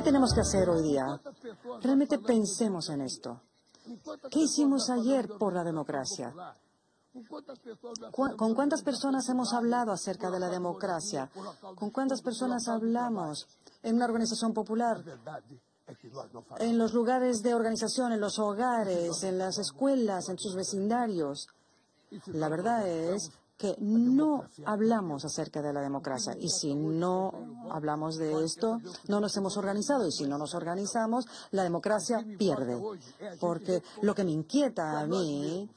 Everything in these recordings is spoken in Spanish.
tenemos que hacer hoy día? Realmente pensemos en esto. ¿Qué hicimos ayer por la democracia? ¿Con cuántas personas hemos hablado acerca de la democracia? ¿Con cuántas personas hablamos en una organización popular? En los lugares de organización, en los hogares, en las escuelas, en sus vecindarios. La verdad es que no hablamos acerca de la democracia. Y si no hablamos de esto, no nos hemos organizado. Y si no nos organizamos, la democracia pierde. Porque lo que me inquieta a mí,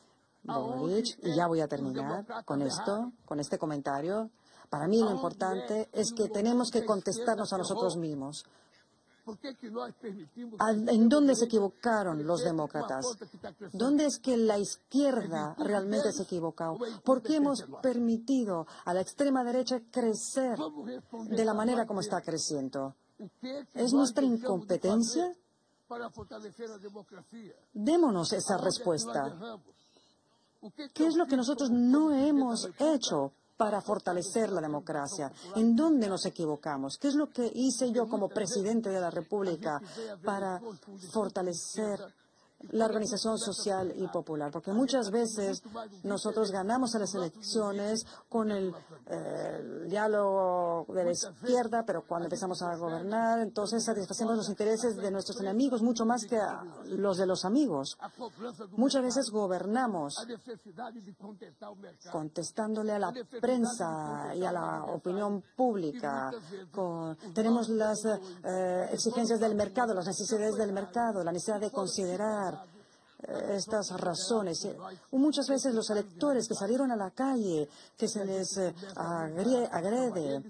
Boric, y ya voy a terminar con esto, con este comentario, para mí lo importante es que tenemos que contestarnos a nosotros mismos. ¿En dónde se equivocaron los demócratas? ¿Dónde es que la izquierda realmente se equivocó? ¿Por qué hemos permitido a la extrema derecha crecer de la manera como está creciendo? ¿Es nuestra incompetencia? Démonos esa respuesta. ¿Qué es lo que nosotros no hemos hecho para fortalecer la democracia? ¿En dónde nos equivocamos? ¿Qué es lo que hice yo como presidente de la República para fortalecer la organización social y popular? Porque muchas veces nosotros ganamos en las elecciones con el diálogo de la izquierda, pero cuando empezamos a gobernar, entonces satisfacemos los intereses de nuestros enemigos mucho más que los de los amigos. Muchas veces gobernamos contestándole a la prensa y a la opinión pública. Tenemos las exigencias del mercado, las necesidades del mercado, la necesidad de considerar estas razones. Muchas veces los electores que salieron a la calle, que se les agrede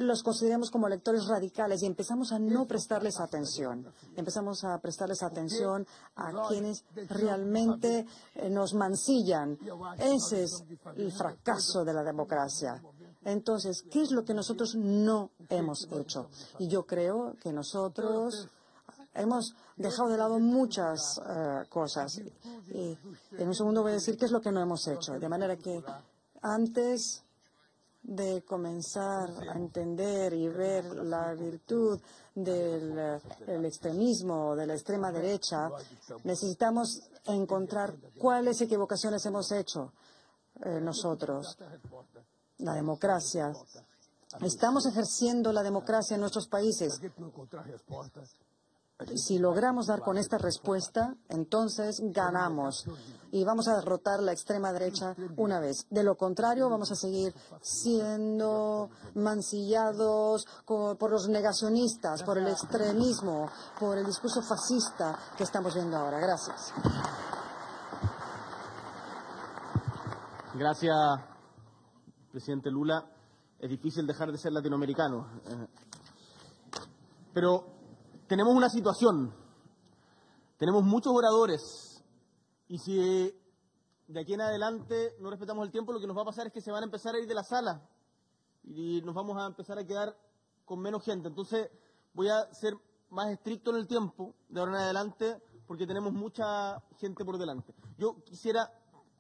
los consideramos como electores radicales y empezamos a no prestarles atención. Empezamos a prestarles atención a quienes realmente nos mancillan. Ese es el fracaso de la democracia. Entonces, ¿qué es lo que nosotros no hemos hecho? Y yo creo que nosotros hemos dejado de lado muchas cosas. Y en un segundo voy a decir qué es lo que no hemos hecho. De manera que antes de comenzar a entender y ver la virtud del extremismo, de la extrema derecha, necesitamos encontrar cuáles equivocaciones hemos hecho nosotros. La democracia. Estamos ejerciendo la democracia en nuestros países. Si logramos dar con esta respuesta, entonces ganamos y vamos a derrotar la extrema derecha una vez. De lo contrario, vamos a seguir siendo mancillados por los negacionistas, por el extremismo, por el discurso fascista que estamos viendo ahora. Gracias. Gracias, presidente Lula. Es difícil dejar de ser latinoamericano. Pero tenemos una situación, tenemos muchos oradores y si de aquí en adelante no respetamos el tiempo, lo que nos va a pasar es que se van a empezar a ir de la sala y nos vamos a empezar a quedar con menos gente. Entonces voy a ser más estricto en el tiempo de ahora en adelante porque tenemos mucha gente por delante. Yo quisiera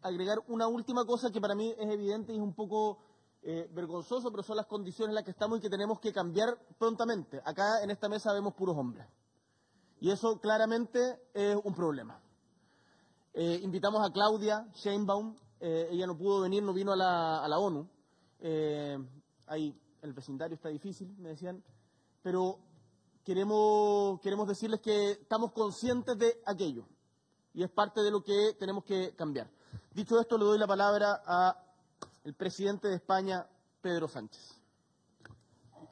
agregar una última cosa que para mí es evidente y es un poco vergonzoso, pero son las condiciones en las que estamos y que tenemos que cambiar prontamente. Acá en esta mesa vemos puros hombres. Y eso claramente es un problema. Invitamos a Claudia Sheinbaum. Ella no pudo venir, no vino a la ONU. Ahí el vecindario está difícil, me decían. Pero queremos decirles que estamos conscientes de aquello. Y es parte de lo que tenemos que cambiar. Dicho esto, le doy la palabra al presidente de España, Pedro Sánchez.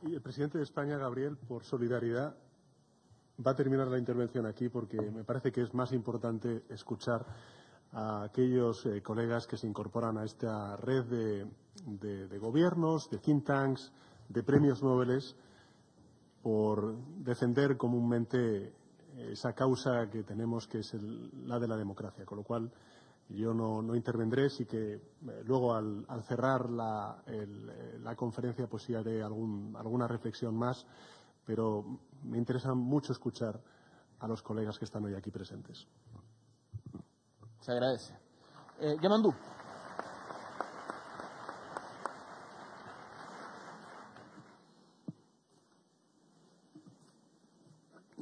Y el presidente de España, Gabriel, por solidaridad, va a terminar la intervención aquí porque me parece que es más importante escuchar a aquellos colegas que se incorporan a esta red de gobiernos, de think tanks, de premios Nobel, por defender comúnmente esa causa que tenemos, que es la de la democracia. Con lo cual, yo no intervendré, sí que luego al cerrar la conferencia pues sí haré alguna reflexión más, pero me interesa mucho escuchar a los colegas que están hoy aquí presentes. Se agradece. Yamandú.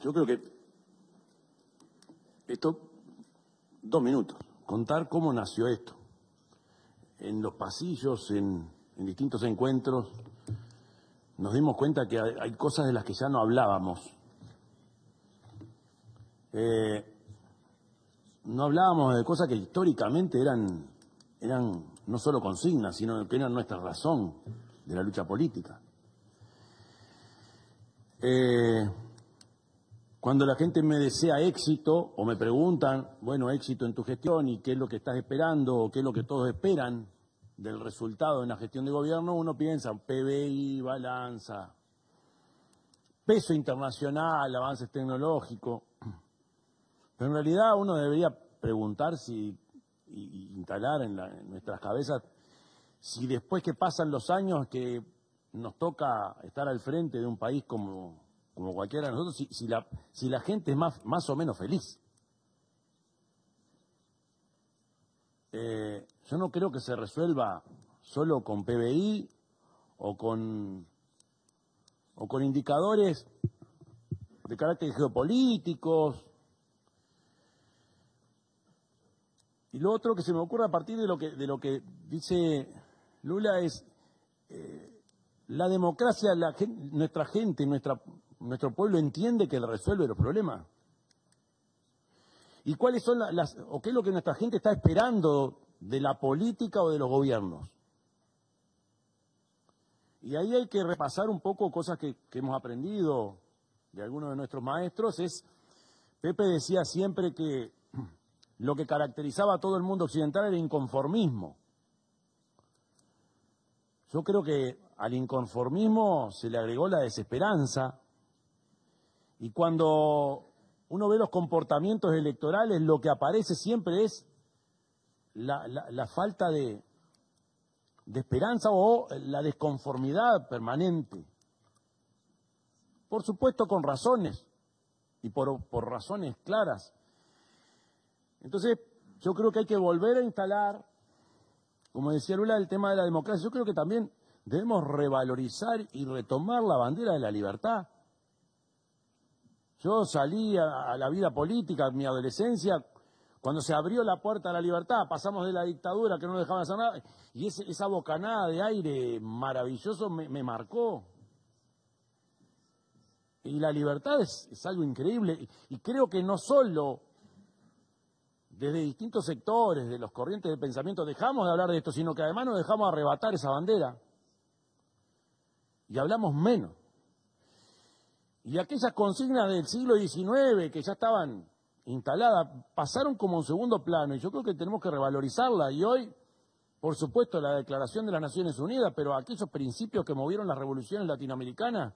Yo creo que esto, 2 minutos, contar cómo nació esto. En los pasillos, en distintos encuentros, nos dimos cuenta que hay cosas de las que ya no hablábamos. No hablábamos de cosas que históricamente eran no solo consignas, sino que eran nuestra razón de la lucha política. Cuando la gente me desea éxito o me preguntan, bueno, éxito en tu gestión y qué es lo que estás esperando o qué es lo que todos esperan del resultado de una gestión de gobierno, uno piensa PBI, balanza, peso internacional, avances tecnológicos. Pero en realidad uno debería preguntarse y instalar en nuestras cabezas si después que pasan los años que nos toca estar al frente de un país como cualquiera de nosotros, si la gente es más o menos feliz. Yo no creo que se resuelva solo con PBI o con indicadores de carácter geopolíticos. Y lo otro que se me ocurre a partir de lo que dice Lula es la democracia, nuestra gente, nuestro pueblo entiende que resuelve los problemas. ¿Y cuáles son o qué es lo que nuestra gente está esperando de la política o de los gobiernos? Y ahí hay que repasar un poco cosas que hemos aprendido de algunos de nuestros maestros. Pepe decía siempre que lo que caracterizaba a todo el mundo occidental era el inconformismo. Yo creo que al inconformismo se le agregó la desesperanza, y cuando uno ve los comportamientos electorales, lo que aparece siempre es la falta de esperanza o la desconformidad permanente. Por supuesto con razones, y por razones claras. Entonces, yo creo que hay que volver a instalar, como decía Lula, el tema de la democracia. Yo creo que también debemos revalorizar y retomar la bandera de la libertad. Yo salí a la vida política en mi adolescencia, cuando se abrió la puerta a la libertad, pasamos de la dictadura que no dejaban hacer nada, y esa bocanada de aire maravilloso me marcó. Y la libertad es algo increíble, y creo que no solo desde distintos sectores de los corrientes de pensamiento dejamos de hablar de esto, sino que además nos dejamos arrebatar esa bandera y hablamos menos. Y aquellas consignas del siglo XIX que ya estaban instaladas pasaron como un segundo plano, y yo creo que tenemos que revalorizarla. Y hoy, por supuesto, la Declaración de las Naciones Unidas, pero aquellos principios que movieron las revoluciones latinoamericanas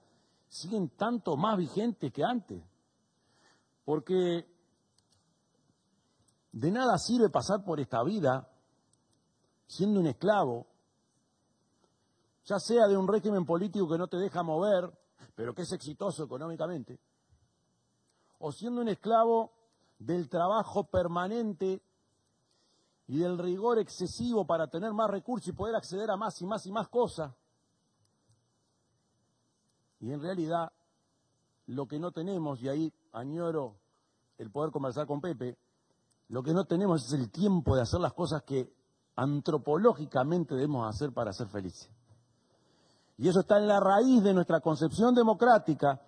siguen tanto más vigentes que antes. Porque de nada sirve pasar por esta vida siendo un esclavo, ya sea de un régimen político que no te deja mover, pero que es exitoso económicamente, o siendo un esclavo del trabajo permanente y del rigor excesivo para tener más recursos y poder acceder a más y más y más cosas. Y en realidad, lo que no tenemos, y ahí añoro el poder conversar con Pepe, lo que no tenemos es el tiempo de hacer las cosas que antropológicamente debemos hacer para ser felices. Y eso está en la raíz de nuestra concepción democrática,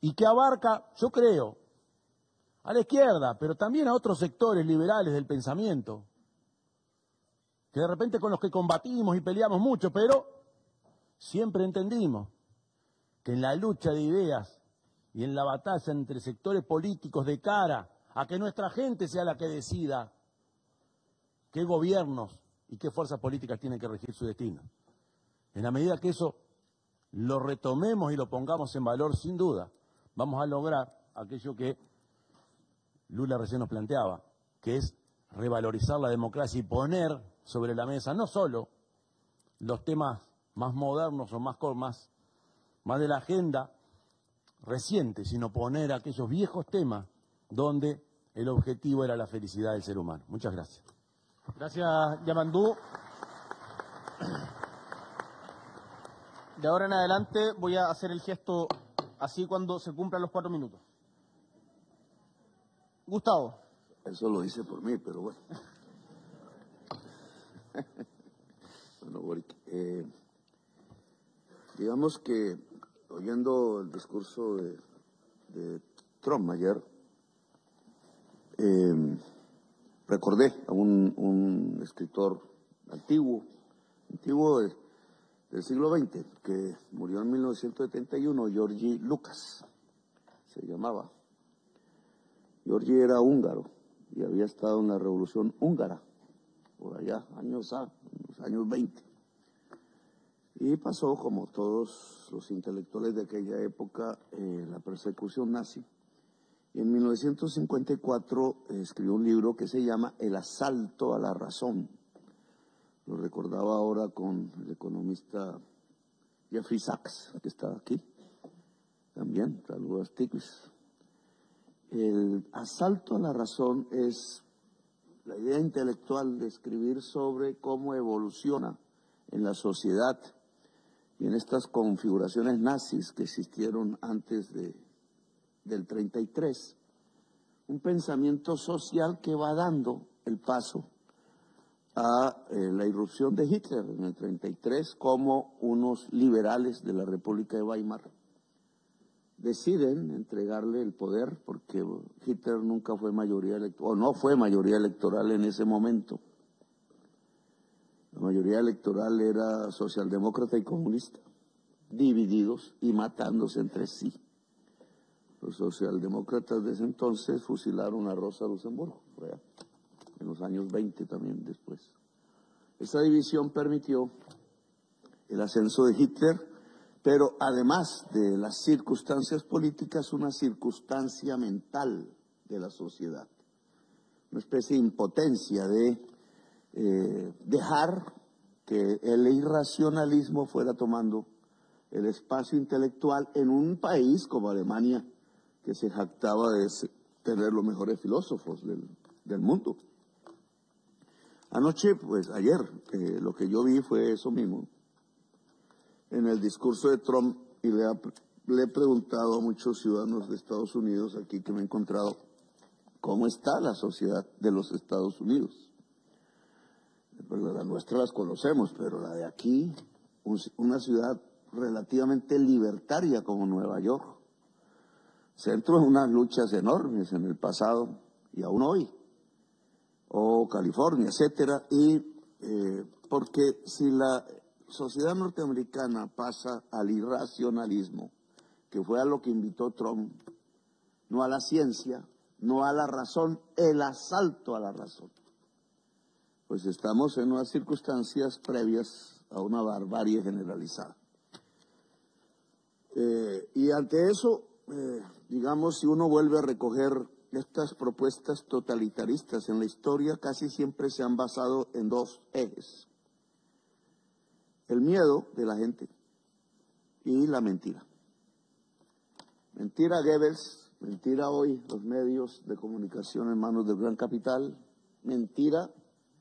y que abarca, yo creo, a la izquierda, pero también a otros sectores liberales del pensamiento, que de repente con los que combatimos y peleamos mucho, pero siempre entendimos que en la lucha de ideas y en la batalla entre sectores políticos de cara a que nuestra gente sea la que decida qué gobiernos y qué fuerzas políticas tienen que regir su destino. En la medida que eso lo retomemos y lo pongamos en valor, sin duda, vamos a lograr aquello que Lula recién nos planteaba, que es revalorizar la democracia y poner sobre la mesa no solo los temas más modernos o más de la agenda reciente, sino poner aquellos viejos temas donde el objetivo era la felicidad del ser humano. Muchas gracias. Gracias, Yamandú. De ahora en adelante voy a hacer el gesto así cuando se cumplan los 4 minutos. Gustavo. Eso lo dice por mí, pero bueno. Bueno, Boric, digamos que oyendo el discurso de Trump ayer, recordé a un escritor antiguo del siglo XX, que murió en 1971, Georgi Lucas, se llamaba. Georgi era húngaro y había estado en la Revolución Húngara, por allá, años 20. Y pasó, como todos los intelectuales de aquella época, la persecución nazi. Y en 1954 escribió un libro que se llama El asalto a la razón. Lo recordaba ahora con el economista Jeffrey Sachs, que está aquí. También, saludos a Stiglitz. El asalto a la razón es la idea intelectual de escribir sobre cómo evoluciona en la sociedad y en estas configuraciones nazis que existieron antes del 33, un pensamiento social que va dando el paso a la irrupción de Hitler en el 33, como unos liberales de la República de Weimar deciden entregarle el poder, porque Hitler nunca fue mayoría electoral, o no fue mayoría electoral en ese momento. La mayoría electoral era socialdemócrata y comunista, divididos y matándose entre sí. Los socialdemócratas de ese entonces fusilaron a Rosa Luxemburgo, en los años 20 también después. Esa división permitió el ascenso de Hitler, pero además de las circunstancias políticas, una circunstancia mental de la sociedad. Una especie de impotencia de dejar que el irracionalismo fuera tomando el espacio intelectual en un país como Alemania, que se jactaba de tener los mejores filósofos del mundo. Anoche, pues ayer, lo que yo vi fue eso mismo. En el discurso de Trump, y le he preguntado a muchos ciudadanos de Estados Unidos aquí que me he encontrado, ¿cómo está la sociedad de los Estados Unidos? Pues la nuestra las conocemos, pero la de aquí, una ciudad relativamente libertaria como Nueva York, centro de unas luchas enormes en el pasado y aún hoy, o California, etcétera, y porque si la sociedad norteamericana pasa al irracionalismo, que fue a lo que invitó Trump, no a la ciencia, no a la razón, el asalto a la razón, pues estamos en unas circunstancias previas a una barbarie generalizada. Y ante eso, digamos, si uno vuelve a recoger estas propuestas totalitaristas en la historia, casi siempre se han basado en dos ejes: el miedo de la gente y la mentira. Mentira Goebbels, mentira hoy los medios de comunicación en manos del gran capital, mentira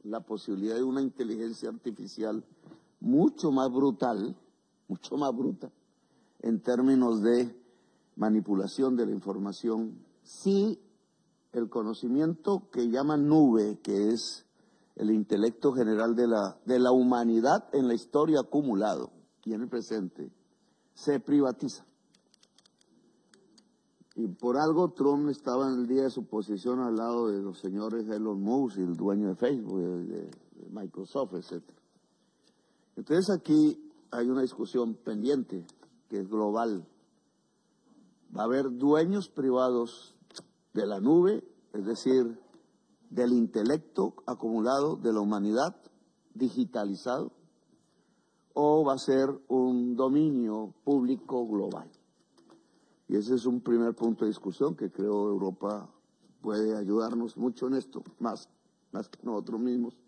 la posibilidad de una inteligencia artificial mucho más brutal, mucho más bruta, en términos de manipulación de la información, si el conocimiento que llaman nube, que es el intelecto general de la humanidad en la historia acumulado y en el presente, se privatiza. Y por algo Trump estaba en el día de su posición al lado de los señores Elon Musk, el dueño de Facebook, de Microsoft, etc. Entonces aquí hay una discusión pendiente que es global. Va a haber dueños privados de la nube, es decir, del intelecto acumulado de la humanidad, digitalizado, o va a ser un dominio público global. Y ese es un primer punto de discusión que creo Europa puede ayudarnos mucho en esto, más que nosotros mismos,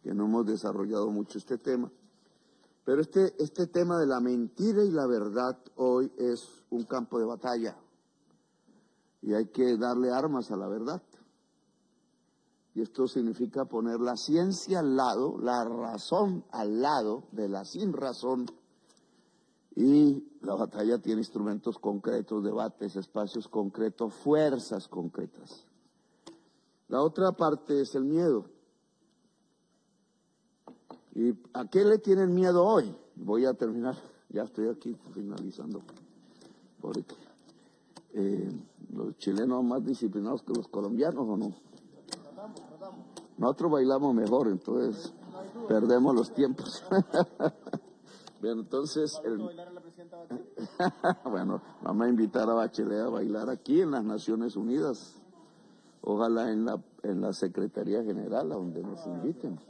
que no hemos desarrollado mucho este tema. Pero este tema de la mentira y la verdad hoy es un campo de batalla y hay que darle armas a la verdad. Y esto significa poner la ciencia al lado, la razón al lado de la sin razón. Y la batalla tiene instrumentos concretos, debates, espacios concretos, fuerzas concretas. La otra parte es el miedo. ¿Y a qué le tienen miedo hoy? Voy a terminar, ya estoy aquí finalizando. Porque los chilenos son más disciplinados que los colombianos, ¿o no? Nosotros bailamos mejor, entonces perdemos los tiempos. Bien, entonces, bueno, vamos a invitar a Bachelet a bailar aquí en las Naciones Unidas. Ojalá en la Secretaría General, a donde nos inviten.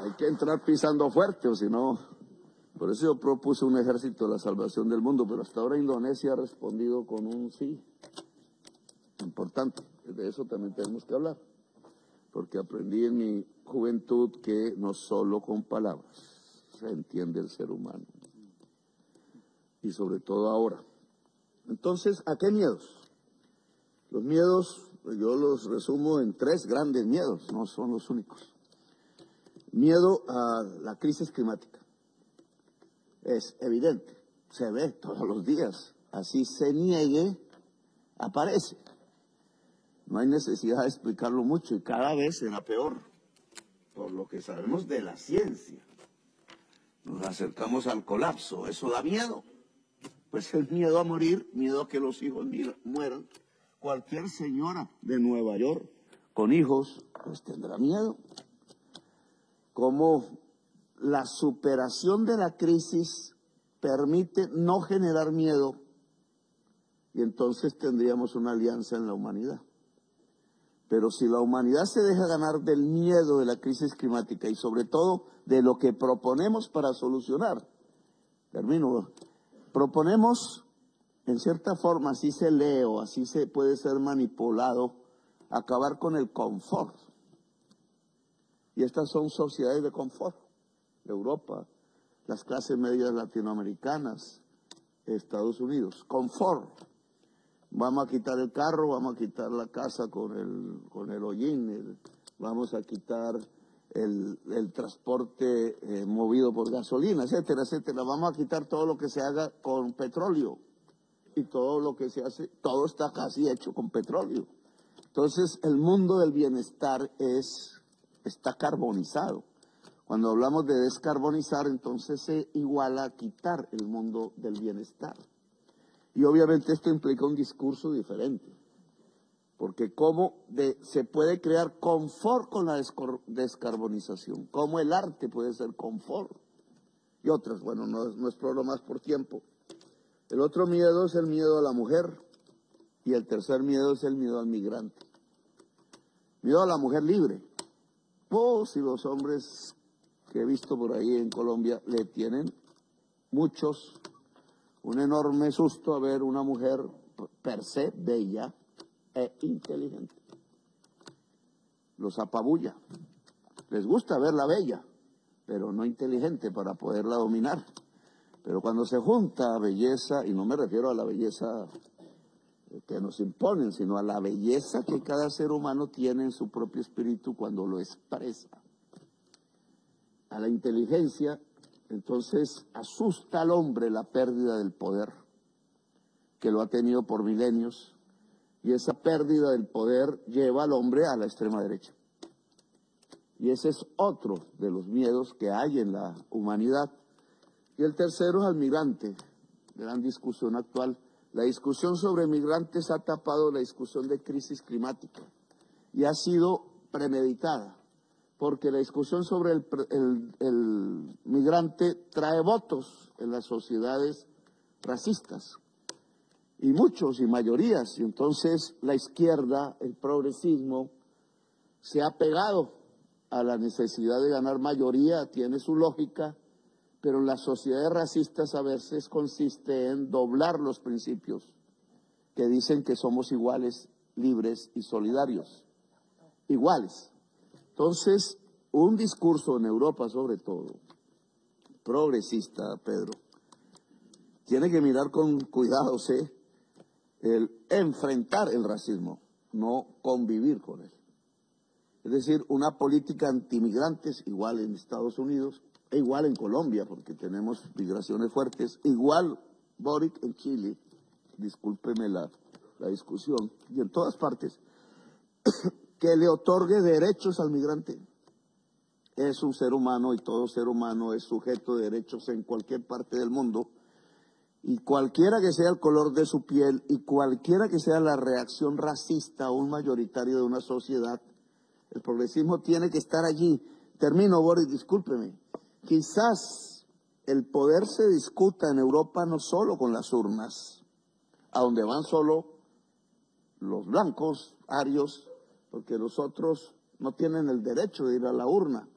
Hay que entrar pisando fuerte, o si no. Por eso yo propuse un ejército de la salvación del mundo, pero hasta ahora Indonesia ha respondido con un sí. Importante, de eso también tenemos que hablar, porque aprendí en mi juventud que no solo con palabras se entiende el ser humano, y sobre todo ahora. Entonces, ¿a qué miedos? Los miedos, yo los resumo en 3 grandes miedos, no son los únicos. Miedo a la crisis climática. Es evidente, se ve todos los días, así se niegue, aparece. No hay necesidad de explicarlo mucho y cada vez será peor, por lo que sabemos de la ciencia. Nos acercamos al colapso, eso da miedo. Pues el miedo a morir, miedo a que los hijos mueran. Cualquier señora de Nueva York con hijos, pues tendrá miedo. Como la superación de la crisis permite no generar miedo, y entonces tendríamos una alianza en la humanidad. Pero si la humanidad se deja ganar del miedo de la crisis climática y sobre todo de lo que proponemos para solucionar, proponemos, en cierta forma, así se lee o así se puede ser manipulado, acabar con el confort. Y estas son sociedades de confort. Europa, las clases medias latinoamericanas, Estados Unidos, confort. Vamos a quitar el carro, vamos a quitar la casa con el hollín, vamos a quitar el transporte movido por gasolina, etcétera, etcétera. Vamos a quitar todo lo que se haga con petróleo. Y todo lo que se hace, todo está casi hecho con petróleo. Entonces, el mundo del bienestar está carbonizado. Cuando hablamos de descarbonizar, entonces se iguala a quitar el mundo del bienestar. Y obviamente esto implica un discurso diferente, porque se puede crear confort con la descarbonización, cómo el arte puede ser confort, y otras, bueno, no exploro más por tiempo. El otro miedo es el miedo a la mujer, y el tercer miedo es el miedo al migrante. Miedo a la mujer libre. Si los hombres que he visto por ahí en Colombia le tienen muchos un enorme susto a ver una mujer per se bella e inteligente. Los apabulla. Les gusta verla bella, pero no inteligente para poderla dominar. Pero cuando se junta belleza, y no me refiero a la belleza que nos imponen, sino a la belleza que cada ser humano tiene en su propio espíritu cuando lo expresa, a la inteligencia, entonces asusta al hombre la pérdida del poder, que lo ha tenido por milenios, y esa pérdida del poder lleva al hombre a la extrema derecha. Y ese es otro de los miedos que hay en la humanidad. Y el tercero es al migrante, gran discusión actual. La discusión sobre migrantes ha tapado la discusión de crisis climática y ha sido premeditada, porque la discusión sobre el migrante trae votos en las sociedades racistas, y muchos y mayorías, y entonces la izquierda, el progresismo, se ha pegado a la necesidad de ganar mayoría, tiene su lógica, pero en las sociedades racistas a veces consiste en doblar los principios que dicen que somos iguales, libres y solidarios. Iguales. Entonces, un discurso en Europa, sobre todo, progresista, Pedro, tiene que mirar con cuidado, el enfrentar el racismo, no convivir con él. Es decir, una política antimigrantes, igual en Estados Unidos, E igual en Colombia, porque tenemos migraciones fuertes. Igual Boric en Chile, discúlpeme la discusión, y en todas partes, que le otorgue derechos al migrante. Es un ser humano y todo ser humano es sujeto de derechos en cualquier parte del mundo. Y cualquiera que sea el color de su piel y cualquiera que sea la reacción racista o un mayoritario de una sociedad, el progresismo tiene que estar allí. Termino, Boris, discúlpeme. Quizás el poder se discuta en Europa no solo con las urnas, a donde van solo los blancos, arios, porque los otros no tienen el derecho de ir a la urna,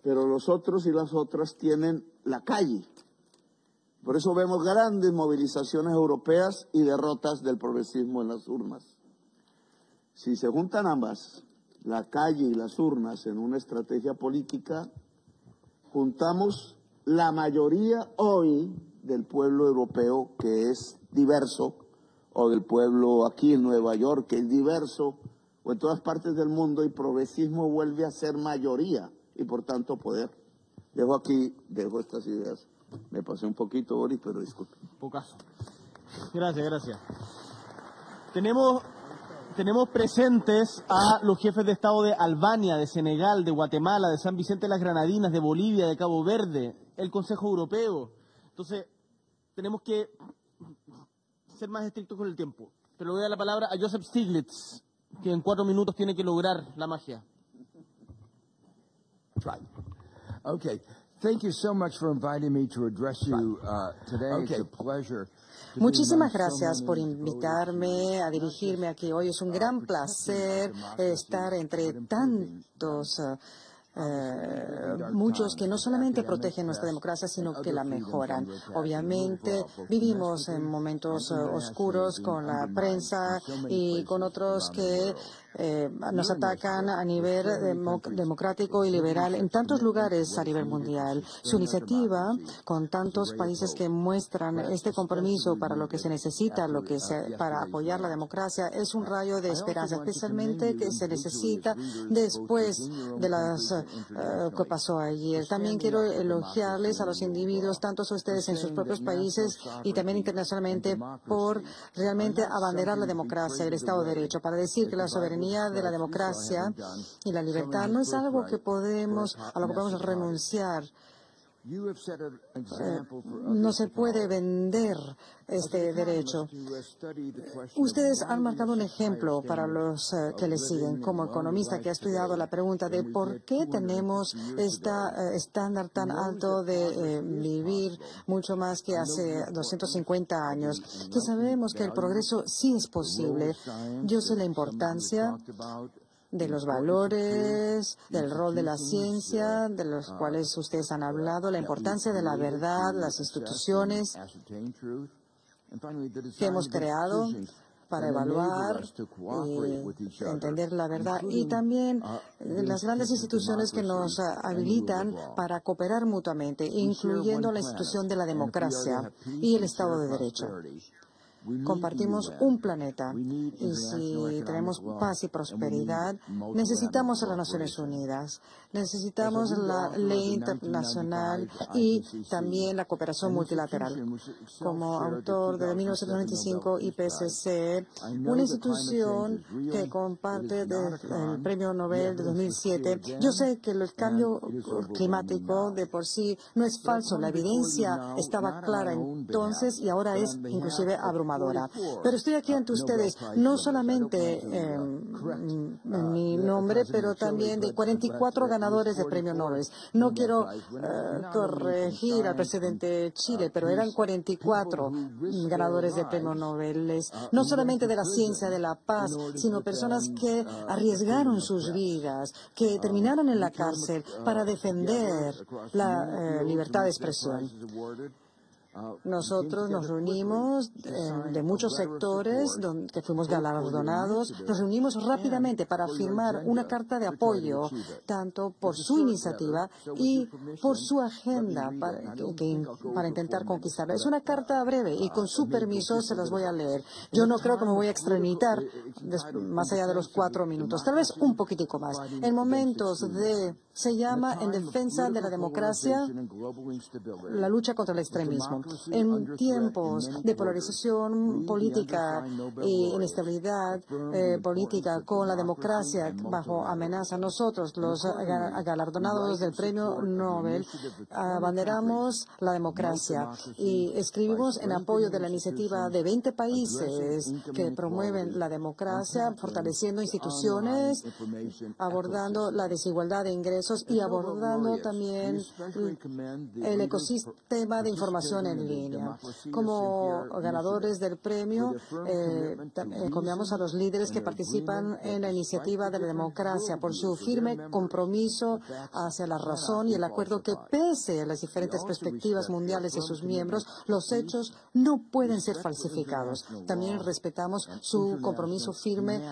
pero los otros y las otras tienen la calle. Por eso vemos grandes movilizaciones europeas y derrotas del progresismo en las urnas. Si se juntan ambas, la calle y las urnas, en una estrategia política, juntamos la mayoría hoy del pueblo europeo, que es diverso, o del pueblo aquí en Nueva York, que es diverso, o en todas partes del mundo, y progresismo vuelve a ser mayoría y por tanto poder. Dejo estas ideas. Me pasé un poquito, Boris, pero disculpe. Pocaso. Gracias. Tenemos presentes a los jefes de Estado de Albania, de Senegal, de Guatemala, de San Vicente de las Granadinas, de Bolivia, de Cabo Verde, el Consejo Europeo. Entonces, tenemos que ser más estrictos con el tiempo. Pero le voy a dar la palabra a Joseph Stiglitz, que en 4 minutos tiene que lograr la magia. Right. Okay. Thank you so much for inviting me to address you today. Okay. It's a pleasure. Muchísimas gracias por invitarme a dirigirme aquí hoy. Es un gran placer estar entre tantos muchos que no solamente protegen nuestra democracia, sino que la mejoran. Obviamente, vivimos en momentos oscuros con la prensa y con otros que nos atacan a nivel democrático y liberal en tantos lugares a nivel mundial. Su iniciativa, con tantos países que muestran este compromiso para lo que se necesita, para apoyar la democracia, es un rayo de esperanza, especialmente que se necesita después de las que pasó ayer. También quiero elogiarles a los individuos, tantos ustedes en sus propios países y también internacionalmente, por realmente abanderar la democracia y el Estado de Derecho, para decir que la soberanía de la democracia y la libertad no es algo a lo que podemos renunciar. No se puede vender este derecho. Ustedes han marcado un ejemplo para los que les siguen. Como economista que ha estudiado la pregunta de por qué tenemos este estándar tan alto de vivir mucho más que hace 250 años, que sabemos que el progreso sí es posible. Yo sé la importancia de los valores, del rol de la ciencia, de los cuales ustedes han hablado, la importancia de la verdad, las instituciones que hemos creado para evaluar y entender la verdad, y también las grandes instituciones que nos habilitan para cooperar mutuamente, incluyendo la institución de la democracia y el Estado de Derecho. Compartimos un planeta y si tenemos paz y prosperidad, necesitamos a las Naciones Unidas, necesitamos la ley internacional y también la cooperación multilateral. Como autor de 1995 IPCC, una institución que comparte el Premio Nobel de 2007, yo sé que el cambio climático de por sí no es falso, la evidencia estaba clara entonces y ahora es inclusive abrumadora. Pero estoy aquí ante ustedes no solamente en mi nombre, pero también de 44 ganadores de premio Nobel. No quiero corregir al presidente de Chile, pero eran 44 ganadores de premio Nobel, no solamente de la ciencia, de la paz, sino personas que arriesgaron sus vidas, que terminaron en la cárcel para defender la libertad de expresión. Nosotros nos reunimos de muchos sectores que fuimos galardonados, nos reunimos rápidamente para firmar una carta de apoyo, tanto por su iniciativa y por su agenda para intentar conquistarla. Es una carta breve y con su permiso se las voy a leer. Yo no creo que me voy a extralimitar más allá de los 4 minutos, tal vez un poquitico más. En momentos de Se llama En defensa de la democracia, la lucha contra el extremismo. En tiempos de polarización política e inestabilidad política con la democracia bajo amenaza, nosotros, los galardonados del Premio Nobel, abanderamos la democracia y escribimos en apoyo de la iniciativa de 20 países que promueven la democracia, fortaleciendo instituciones, abordando la desigualdad de ingresos y abordando también el ecosistema de información en línea. Como ganadores del premio, encomiamos a los líderes que participan en la iniciativa de la democracia por su firme compromiso hacia la razón y el acuerdo que, pese a las diferentes perspectivas mundiales de sus miembros, los hechos no pueden ser falsificados. También respetamos su compromiso firme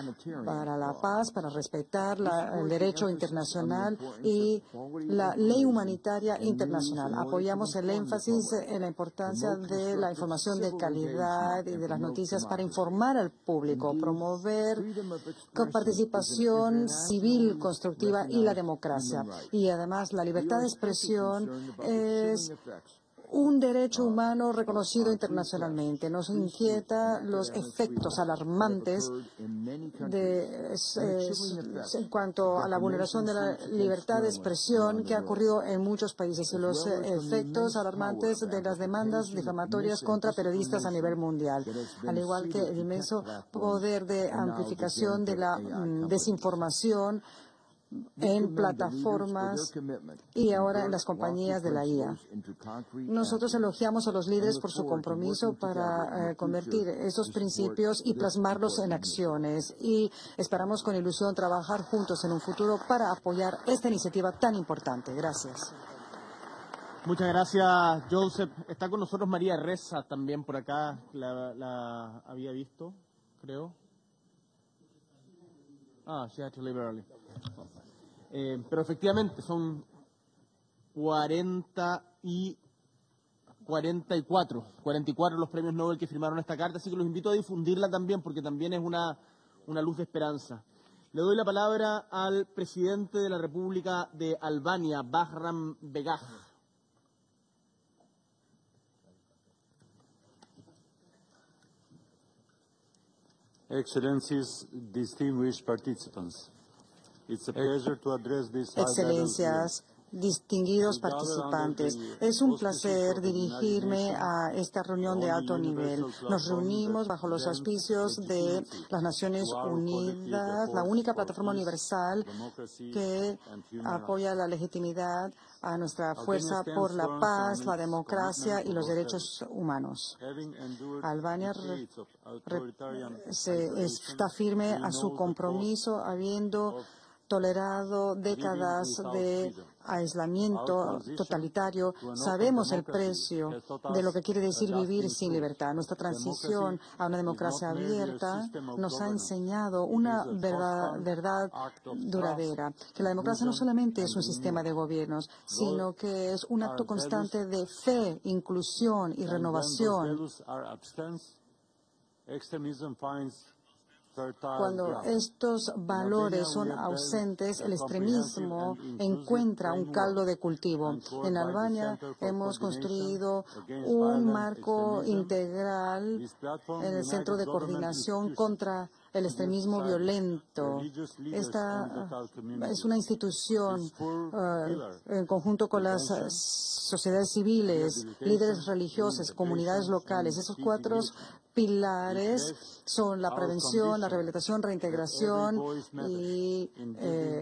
para la paz, para respetar el derecho internacional y la ley humanitaria internacional. Apoyamos el énfasis en la importancia de la información de calidad y de las noticias para informar al público, promover participación civil constructiva y la democracia. Y además la libertad de expresión es un derecho humano reconocido internacionalmente. Nos inquieta los efectos alarmantes en cuanto a la vulneración de la libertad de expresión que ha ocurrido en muchos países y los efectos alarmantes de las demandas difamatorias contra periodistas a nivel mundial, al igual que el inmenso poder de amplificación de la desinformación en plataformas y ahora en las compañías de la IA. Nosotros elogiamos a los líderes por su compromiso para convertir estos principios y plasmarlos en acciones y esperamos con ilusión trabajar juntos en un futuro para apoyar esta iniciativa tan importante. Gracias. Muchas gracias, Joseph. Está con nosotros María Reza también por acá. La había visto, creo. She had to leave early. Pero efectivamente son 44 los premios Nobel que firmaron esta carta, así que los invito a difundirla también porque también es una luz de esperanza. Le doy la palabra al presidente de la República de Albania, Bahram Begaj. Excellencies, distinguished participants. It's a pleasure to address this Excelencias, distinguidos participantes, es un placer dirigirme a esta reunión de alto nivel. Nos reunimos bajo los auspicios de las Naciones Unidas, la única plataforma universal que apoya la legitimidad a nuestra fuerza por la paz, la democracia y los derechos humanos. Albania está firme a su compromiso, habiendo tolerado décadas de aislamiento totalitario. Sabemos el precio de lo que quiere decir vivir sin libertad. Nuestra transición a una democracia abierta nos ha enseñado una verdad duradera, que la democracia no solamente es un sistema de gobiernos, sino que es un acto constante de fe, inclusión y renovación. Cuando estos valores son ausentes, el extremismo encuentra un caldo de cultivo. En Albania hemos construido un marco integral en el Centro de Coordinación contra el extremismo violento. Esta es una institución en conjunto con las sociedades civiles, líderes religiosos, comunidades locales. Esos 4 pilares son la prevención, la rehabilitación, reintegración y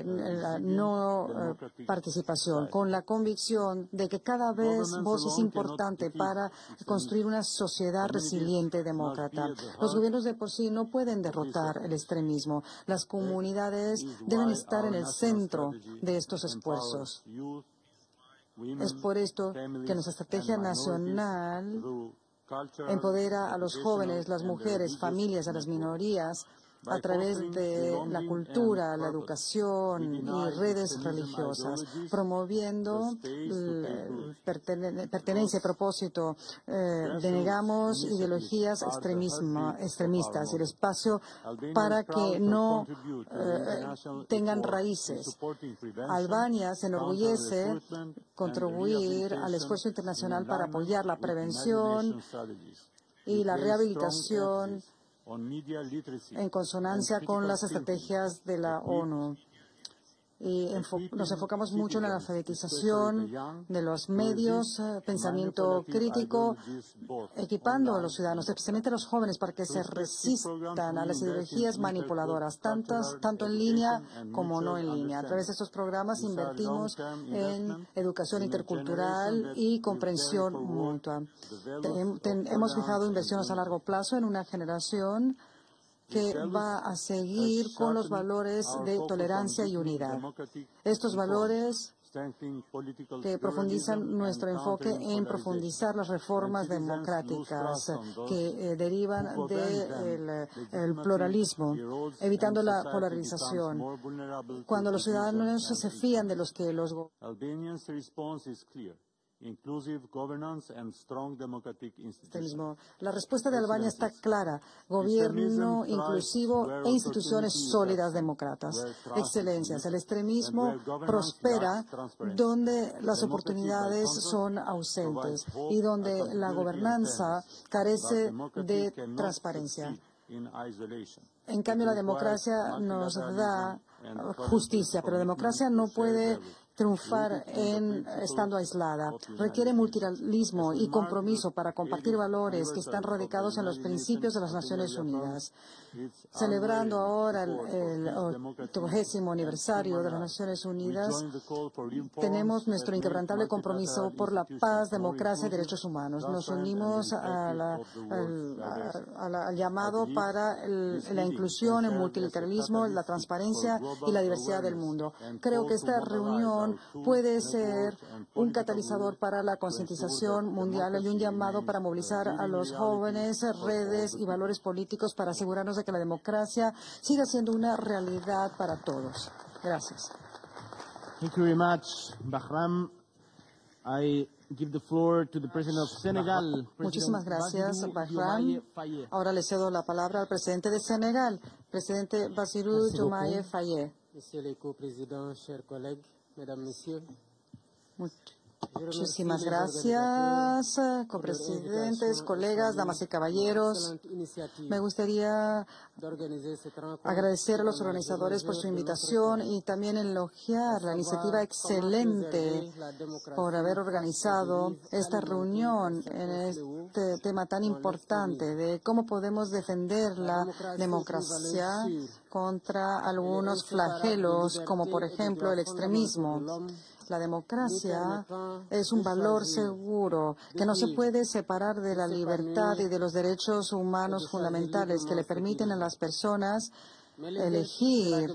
la no participación, con la convicción de que cada vez voz es importante para construir una sociedad resiliente y demócrata. Los gobiernos de por sí no pueden derrotar el extremismo. Las comunidades deben estar en el centro de estos esfuerzos. Es por esto que nuestra estrategia nacional empodera a los jóvenes, las mujeres, familias, a las minorías a través de la cultura, la educación y redes religiosas, promoviendo pertenencia y propósito. Denegamos ideologías extremistas y el espacio para que no tengan raíces. Albania se enorgullece contribuir al esfuerzo internacional para apoyar la prevención y la rehabilitación en consonancia con las estrategias de la ONU. Y nos enfocamos mucho en la alfabetización de los medios, pensamiento crítico, equipando a los ciudadanos, especialmente a los jóvenes, para que se resistan a las ideologías manipuladoras, tanto en línea como no en línea. A través de estos programas invertimos en educación intercultural y comprensión mutua. Hemos fijado inversiones a largo plazo en una generación que va a seguir con los valores de tolerancia y unidad. Estos valores que profundizan nuestro enfoque en profundizar las reformas democráticas que derivan del pluralismo, evitando la polarización. Cuando los ciudadanos se fían de los que los La respuesta de Albania está clara: gobierno inclusivo e instituciones sólidas demócratas. Excelencias, el extremismo prospera donde las oportunidades son ausentes y donde la gobernanza carece de transparencia. En cambio, la democracia nos da justicia, pero la democracia no puede triunfar estando aislada. Requiere multilateralismo y compromiso para compartir valores que están radicados en los principios de las Naciones Unidas. Celebrando ahora el 80º aniversario de las Naciones Unidas, tenemos nuestro inquebrantable compromiso por la paz, democracia y derechos humanos. Nos unimos al llamado para la inclusión, el multilateralismo, la transparencia y la diversidad del mundo. Creo que esta reunión puede ser un catalizador para la concientización mundial y un llamado para movilizar a los jóvenes, redes y valores políticos para asegurarnos de que la democracia siga siendo una realidad para todos. Gracias. Thank you very much, Bahram. I give the floor to the President of Senegal. Muchísimas gracias, Bahram. Ahora le cedo la palabra al presidente de Senegal, presidente Bassirou Diomaye Faye. Monsieur le co-président, chers collègues, mesdames, messieurs. Muchísimas gracias, copresidentes, colegas, damas y caballeros. Me gustaría agradecer a los organizadores por su invitación y también elogiar la iniciativa excelente por haber organizado esta reunión en este tema tan importante de cómo podemos defender la democracia contra algunos flagelos, como por ejemplo el extremismo. La democracia es un valor seguro que no se puede separar de la libertad y de los derechos humanos fundamentales que le permiten a las personas elegir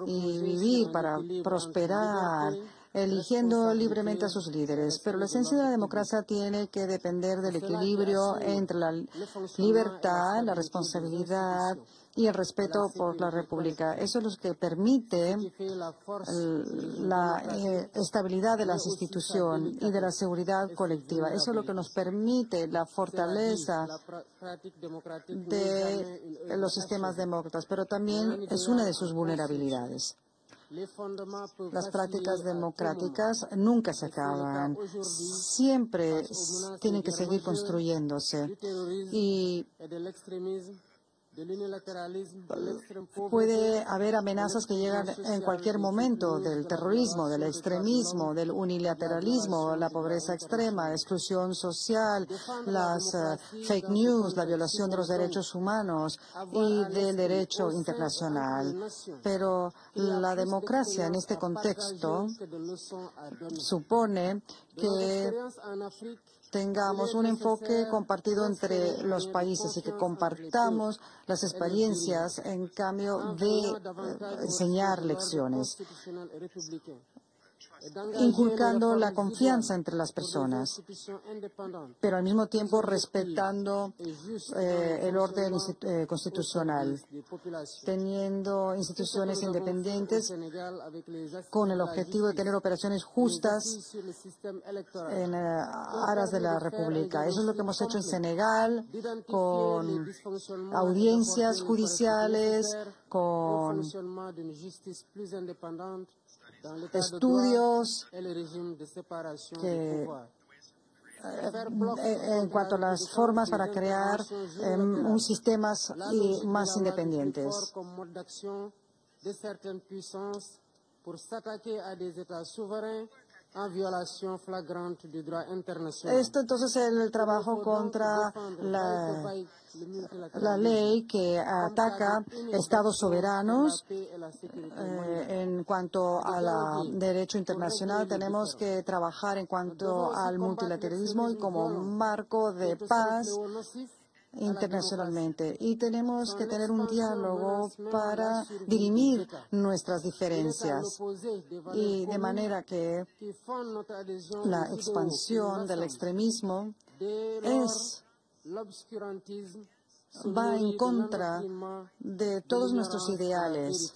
y vivir para prosperar, eligiendo libremente a sus líderes. Pero la esencia de la democracia tiene que depender del equilibrio entre la libertad, la responsabilidad y el respeto por la República. Eso es lo que permite la estabilidad de las instituciones y de la seguridad colectiva. Eso es lo que nos permite la fortaleza de los sistemas demócratas, pero también es una de sus vulnerabilidades. Las prácticas democráticas nunca se acaban, siempre tienen que seguir construyéndose y puede haber amenazas que llegan en cualquier momento, del terrorismo, del extremismo, del unilateralismo, la pobreza extrema, la exclusión social, las fake news, la violación de los derechos humanos y del derecho internacional. Pero la democracia en este contexto supone que tengamos un enfoque compartido entre los países y que compartamos las experiencias en cambio de enseñar lecciones. inculcando la confianza entre las personas, pero al mismo tiempo respetando el orden constitucional, teniendo instituciones independientes con el objetivo de tener operaciones justas en aras de la República. Eso es lo que hemos hecho en Senegal, con audiencias judiciales, con estudios que, en cuanto a las formas para crear un sistemas más independientes. Esto entonces es el trabajo contra la ley que ataca estados soberanos. En cuanto al derecho internacional, tenemos que trabajar en cuanto al multilateralismo y como marco de paz internacionalmente, y tenemos que tener un diálogo para dirimir nuestras diferencias, y de manera que la expansión del extremismo va en contra de todos nuestros ideales.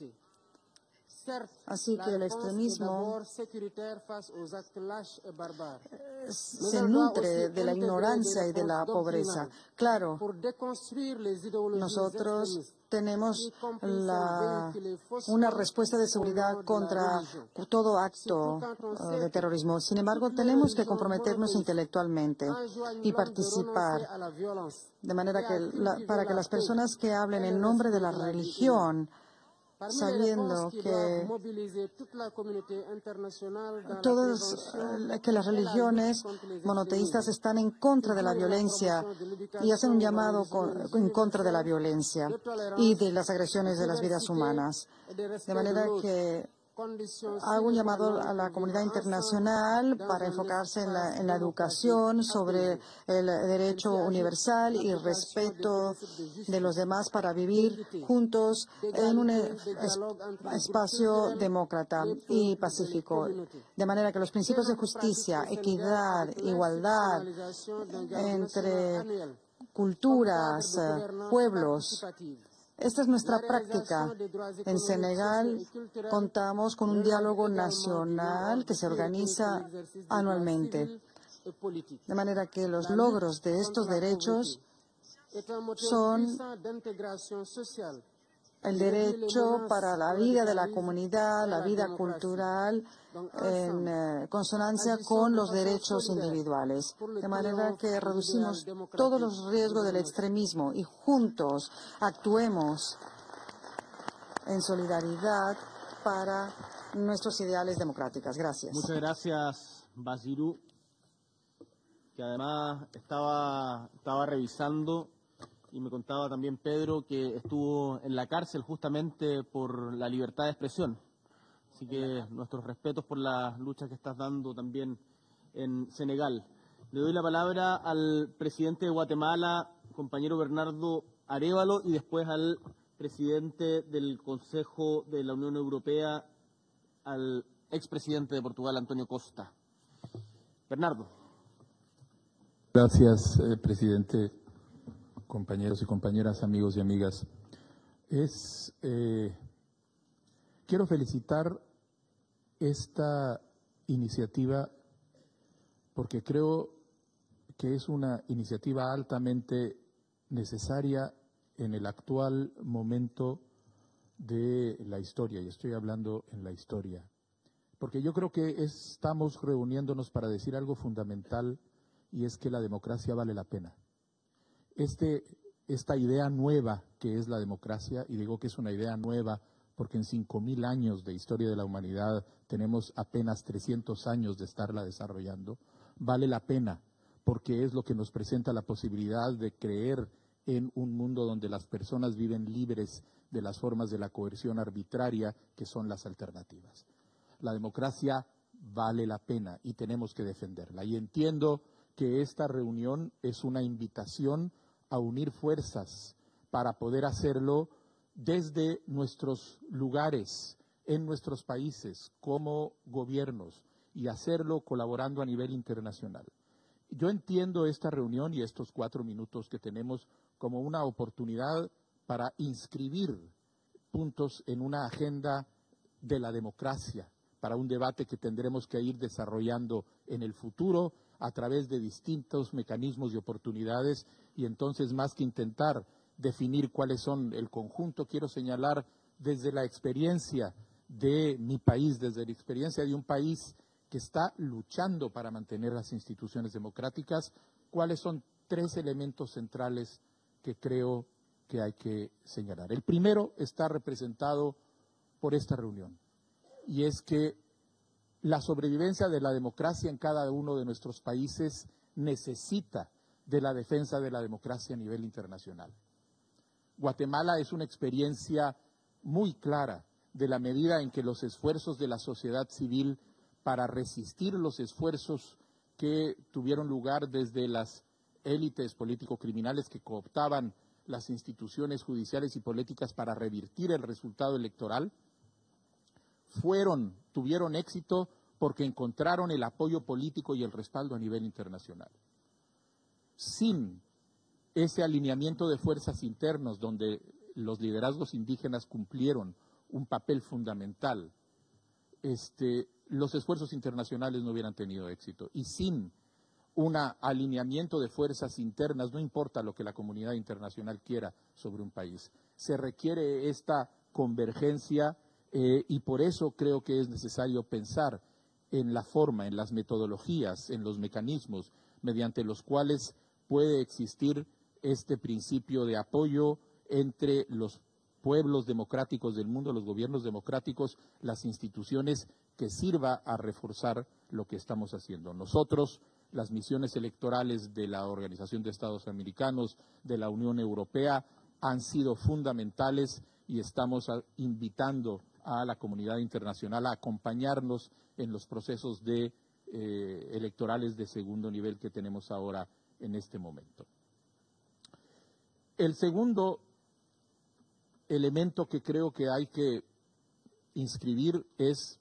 Así que el extremismo se nutre de la ignorancia y de la pobreza. Claro, nosotros tenemos una respuesta de seguridad contra todo acto de terrorismo. Sin embargo, tenemos que comprometernos intelectualmente y participar, de manera que para que las personas que hablen en nombre de la religión, sabiendo que las religiones monoteístas están en contra de la violencia y hacen un llamado en contra de la violencia y de las agresiones de las vidas humanas. De manera que hago un llamado a la comunidad internacional para enfocarse en la educación sobre el derecho universal y respeto de los demás para vivir juntos en un espacio demócrata y pacífico. De manera que los principios de justicia, equidad, igualdad entre culturas, pueblos. Esta es nuestra práctica. En Senegal contamos con un diálogo nacional que se organiza anualmente. De manera que los logros de estos derechos son el derecho para la vida de la comunidad, la vida cultural, en consonancia con los derechos individuales. De manera que reducimos todos los riesgos del extremismo y juntos actuemos en solidaridad para nuestros ideales democráticos. Gracias. Muchas gracias, Bassirou, que además estaba revisando. Y me contaba también Pedro que estuvo en la cárcel justamente por la libertad de expresión. Así que nuestros respetos por las luchas que estás dando también en Senegal. Le doy la palabra al presidente de Guatemala, compañero Bernardo Arévalo, y después al presidente del Consejo de la Unión Europea, al expresidente de Portugal, Antonio Costa. Bernardo. Gracias, presidente. Compañeros y compañeras, amigos y amigas. Quiero felicitar esta iniciativa porque creo que es una iniciativa altamente necesaria en el actual momento de la historia, y estoy hablando en la historia, porque yo creo que estamos reuniéndonos para decir algo fundamental, y es que la democracia vale la pena. Esta idea nueva que es la democracia, y digo que es una idea nueva porque en 5.000 años de historia de la humanidad tenemos apenas 300 años de estarla desarrollando, vale la pena porque es lo que nos presenta la posibilidad de creer en un mundo donde las personas viven libres de las formas de la coerción arbitraria que son las alternativas. La democracia vale la pena y tenemos que defenderla. Y entiendo que esta reunión es una invitación a unir fuerzas para poder hacerlo desde nuestros lugares en nuestros países como gobiernos y hacerlo colaborando a nivel internacional. Yo entiendo esta reunión y estos 4 minutos que tenemos como una oportunidad para inscribir puntos en una agenda de la democracia, para un debate que tendremos que ir desarrollando en el futuro a través de distintos mecanismos y oportunidades, y entonces más que intentar definir cuáles son el conjunto, quiero señalar desde la experiencia de mi país, desde la experiencia de un país que está luchando para mantener las instituciones democráticas, cuáles son 3 elementos centrales que creo que hay que señalar. El primero está representado por esta reunión, y es que la sobrevivencia de la democracia en cada uno de nuestros países necesita de la defensa de la democracia a nivel internacional. Guatemala es una experiencia muy clara de la medida en que los esfuerzos de la sociedad civil para resistir los esfuerzos que tuvieron lugar desde las élites político-criminales que cooptaban las instituciones judiciales y políticas para revertir el resultado electoral, tuvieron éxito porque encontraron el apoyo político y el respaldo a nivel internacional. Sin ese alineamiento de fuerzas internos donde los liderazgos indígenas cumplieron un papel fundamental, los esfuerzos internacionales no hubieran tenido éxito. Y sin un alineamiento de fuerzas internas, no importa lo que la comunidad internacional quiera sobre un país, se requiere esta convergencia y por eso creo que es necesario pensar en la forma, en las metodologías, en los mecanismos mediante los cuales puede existir este principio de apoyo entre los pueblos democráticos del mundo, los gobiernos democráticos, las instituciones, que sirva a reforzar lo que estamos haciendo. Nosotros, las misiones electorales de la Organización de Estados Americanos, de la Unión Europea, han sido fundamentales y estamos invitando a la comunidad internacional a acompañarnos en los procesos electorales de segundo nivel que tenemos ahora en este momento. El segundo elemento que creo que hay que inscribir es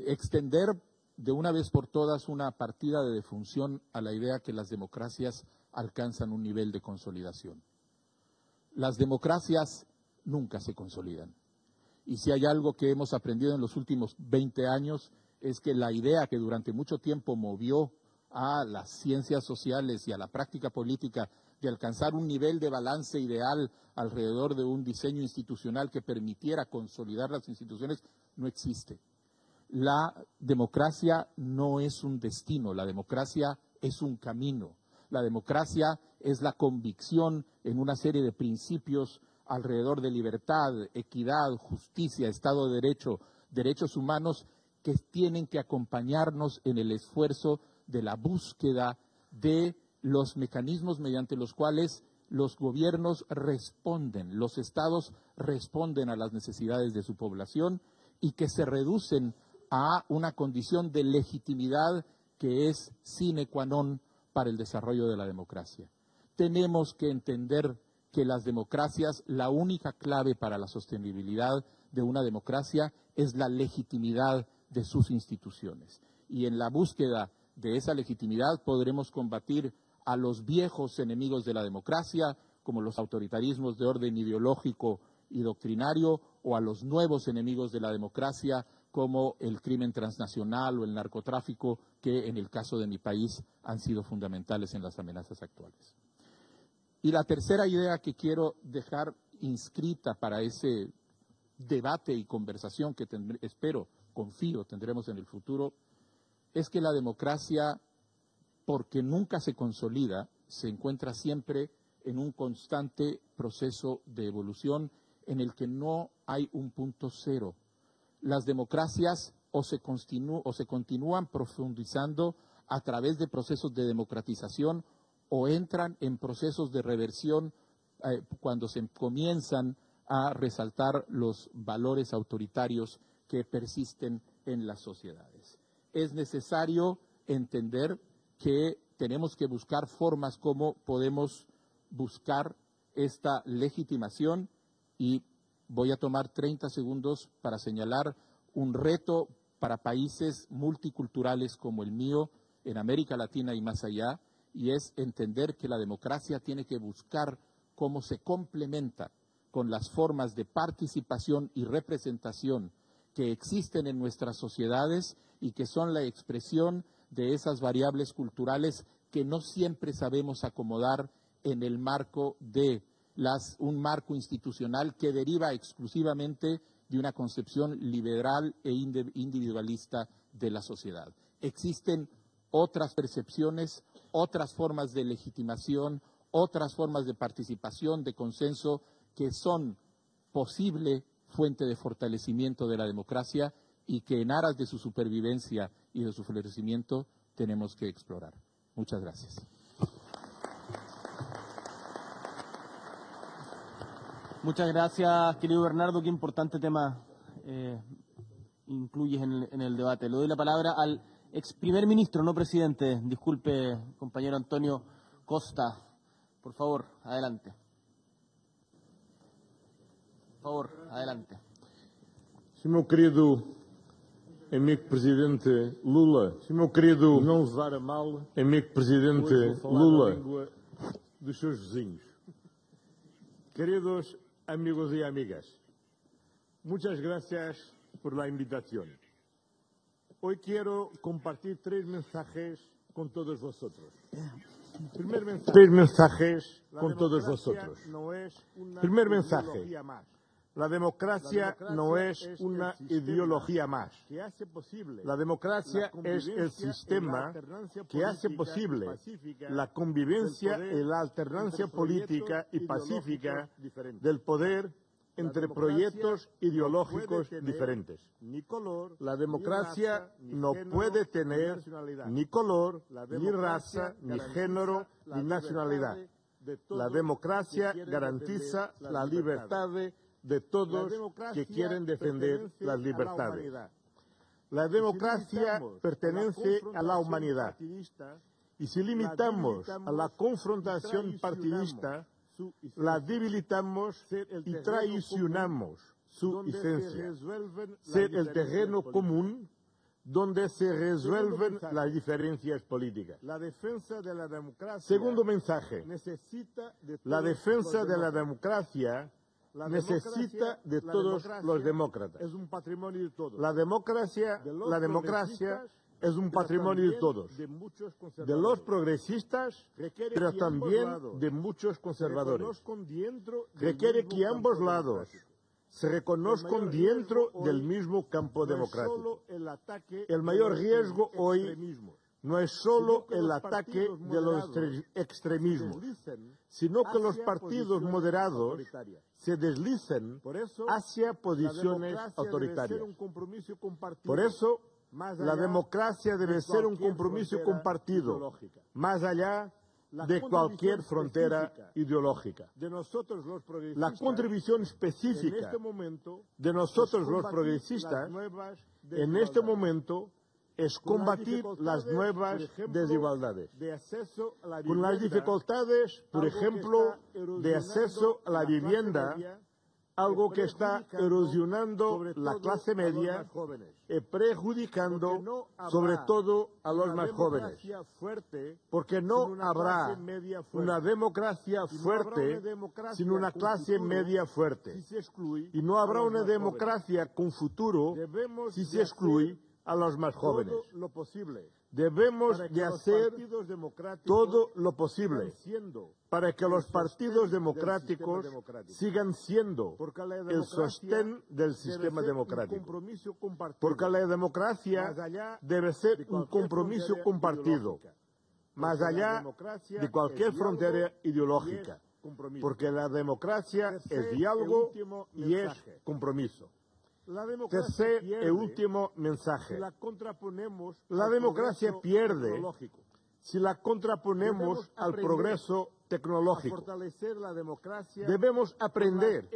extender de una vez por todas una partida de defunción a la idea que las democracias alcanzan un nivel de consolidación. Las democracias nunca se consolidan. Y si hay algo que hemos aprendido en los últimos 20 años es que la idea que durante mucho tiempo movió a las ciencias sociales y a la práctica política de alcanzar un nivel de balance ideal alrededor de un diseño institucional que permitiera consolidar las instituciones no existe. La democracia no es un destino, la democracia es un camino. La democracia es la convicción en una serie de principios alrededor de libertad, equidad, justicia, Estado de Derecho, derechos humanos que tienen que acompañarnos en el esfuerzo de la búsqueda de los mecanismos mediante los cuales los gobiernos responden, los estados responden a las necesidades de su población y que se reducen a una condición de legitimidad que es sine qua non para el desarrollo de la democracia. Tenemos que entender que las democracias, la única clave para la sostenibilidad de una democracia es la legitimidad de sus instituciones. Y en la búsqueda de esa legitimidad podremos combatir a los viejos enemigos de la democracia, como los autoritarismos de orden ideológico y doctrinario, o a los nuevos enemigos de la democracia, como el crimen transnacional o el narcotráfico, que en el caso de mi país han sido fundamentales en las amenazas actuales. Y la tercera idea que quiero dejar inscrita para ese debate y conversación que confío, tendremos en el futuro, es que la democracia, porque nunca se consolida, se encuentra siempre en un constante proceso de evolución en el que no hay un punto cero. Las democracias o se continúan profundizando a través de procesos de democratización o entran en procesos de reversión cuando se comienzan a resaltar los valores autoritarios que persisten en las sociedades. Es necesario entender que tenemos que buscar formas como podemos buscar esta legitimación y voy a tomar 30 segundos para señalar un reto para países multiculturales como el mío, en América Latina y más allá, y es entender que la democracia tiene que buscar cómo se complementa con las formas de participación y representación que existen en nuestras sociedades y que son la expresión de esas variables culturales que no siempre sabemos acomodar en el marco de un marco institucional que deriva exclusivamente de una concepción liberal e individualista de la sociedad. Existen otras percepciones, otras formas de legitimación, otras formas de participación, de consenso, que son posible fuente de fortalecimiento de la democracia y que en aras de su supervivencia y de su florecimiento tenemos que explorar. Muchas gracias. Muchas gracias, querido Bernardo. Qué importante tema incluyes en el debate. Le doy la palabra al ex primer ministro, no presidente. Disculpe, compañero Antonio Costa. Por favor, adelante. Por favor, adelante. Se meu querido amigo presidente Lula, se meu querido não levar a mal, amigo presidente Lula, a língua dos seus vizinhos. Queridos amigos y amigas, muchas gracias por la invitación. Hoy quiero compartir 3 mensajes con todos vosotros. Tres mensajes con todos vosotros. Primer mensaje. La democracia no es una ideología más. La democracia es el sistema que hace posible la convivencia y la alternancia política y pacífica del poder entre proyectos ideológicos diferentes. La democracia no puede tener ni color, ni raza, ni género, ni nacionalidad. La democracia garantiza la libertad de todos que quieren defender las libertades. La democracia pertenece a la humanidad. Y si limitamos a la confrontación partidista, la debilitamos y traicionamos su esencia. Ser el terreno común donde se resuelven las diferencias políticas. Segundo mensaje. La defensa de la democracia necesita de todos los demócratas. La democracia es un patrimonio de todos, de los progresistas, pero también de muchos conservadores. Requiere que ambos lados se reconozcan dentro del mismo campo democrático. El mayor riesgo hoy no es solo el ataque de los extremismos, sino que los partidos moderados se deslicen hacia posiciones autoritarias. Por eso, la democracia debe ser un compromiso compartido, más allá de cualquier frontera ideológica. La contribución específica de nosotros los progresistas en este momento es combatir las nuevas desigualdades, con las dificultades, por ejemplo, de acceso a la vivienda, algo que está erosionando la clase media y perjudicando sobre todo a los más jóvenes, porque no habrá una democracia fuerte sin una clase media fuerte, y no habrá una democracia con futuro si se excluye a los más jóvenes. Debemos de hacer todo lo posible para que los partidos democráticos sigan siendo el sostén del sistema democrático. Porque la democracia debe ser un compromiso compartido, más allá de cualquier frontera ideológica. Porque la democracia es diálogo y es compromiso. Tercer y último mensaje. La democracia pierde si la contraponemos al progreso tecnológico. Debemos aprender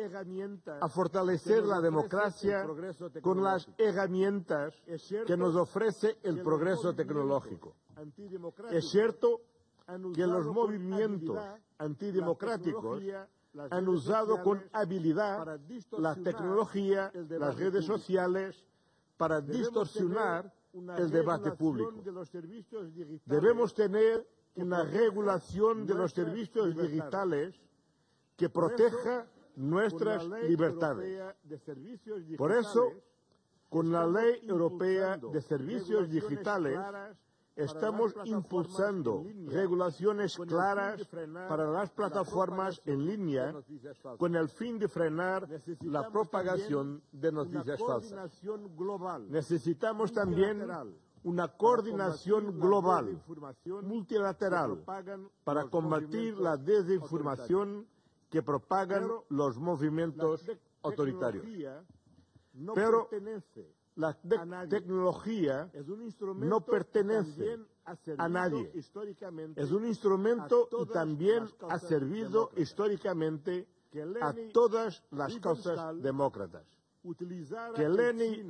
a fortalecer la democracia con las herramientas que nos ofrece el progreso tecnológico. Es cierto que los movimientos antidemocráticos han usado con habilidad la tecnología, las redes sociales, para distorsionar el debate público. Debemos tener una regulación de los servicios digitales que proteja nuestras libertades. Por eso, con la Ley Europea de Servicios Digitales, estamos impulsando regulaciones claras para las plataformas en línea con el fin de frenar la propagación de noticias falsas. Necesitamos también una coordinación global, multilateral, para combatir la desinformación que propagan los movimientos autoritarios. Pero la tecnología no pertenece a nadie. Es un instrumento y también ha servido históricamente a todas las causas demócratas. Que Leni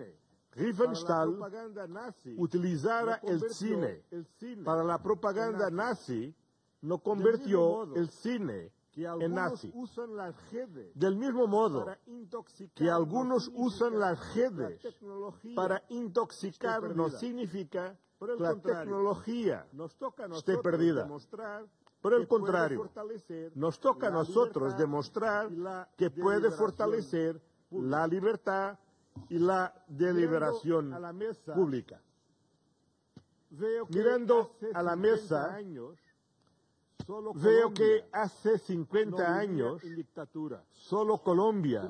Riefenstahl utilizara el cine para la propaganda nazi no convirtió el cine en nazi. Del mismo modo que algunos usan las redes para intoxicar, no significa que la tecnología esté perdida. Por el contrario, nos toca a nosotros demostrar que puede fortalecer la libertad y la deliberación pública. Mirando a la mesa, veo que hace 50 años solo Colombia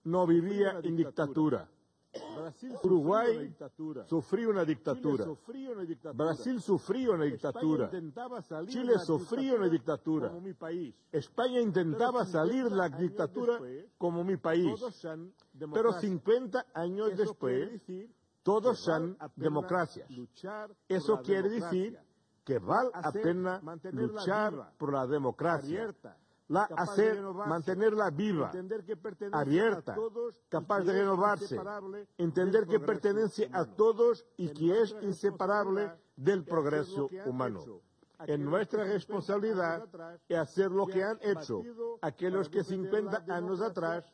no vivía en dictadura. Uruguay sufrió una dictadura. Brasil sufrió una dictadura. Chile sufrió una dictadura. España intentaba salir de la dictadura como mi país. Pero 50 años después, todos son democracias. Eso quiere decir que vale la pena luchar por la democracia, mantenerla viva, abierta, capaz de renovarse, entender que pertenece a todos y que es inseparable del progreso humano. En nuestra responsabilidad es hacer lo que han hecho aquellos que 50 años atrás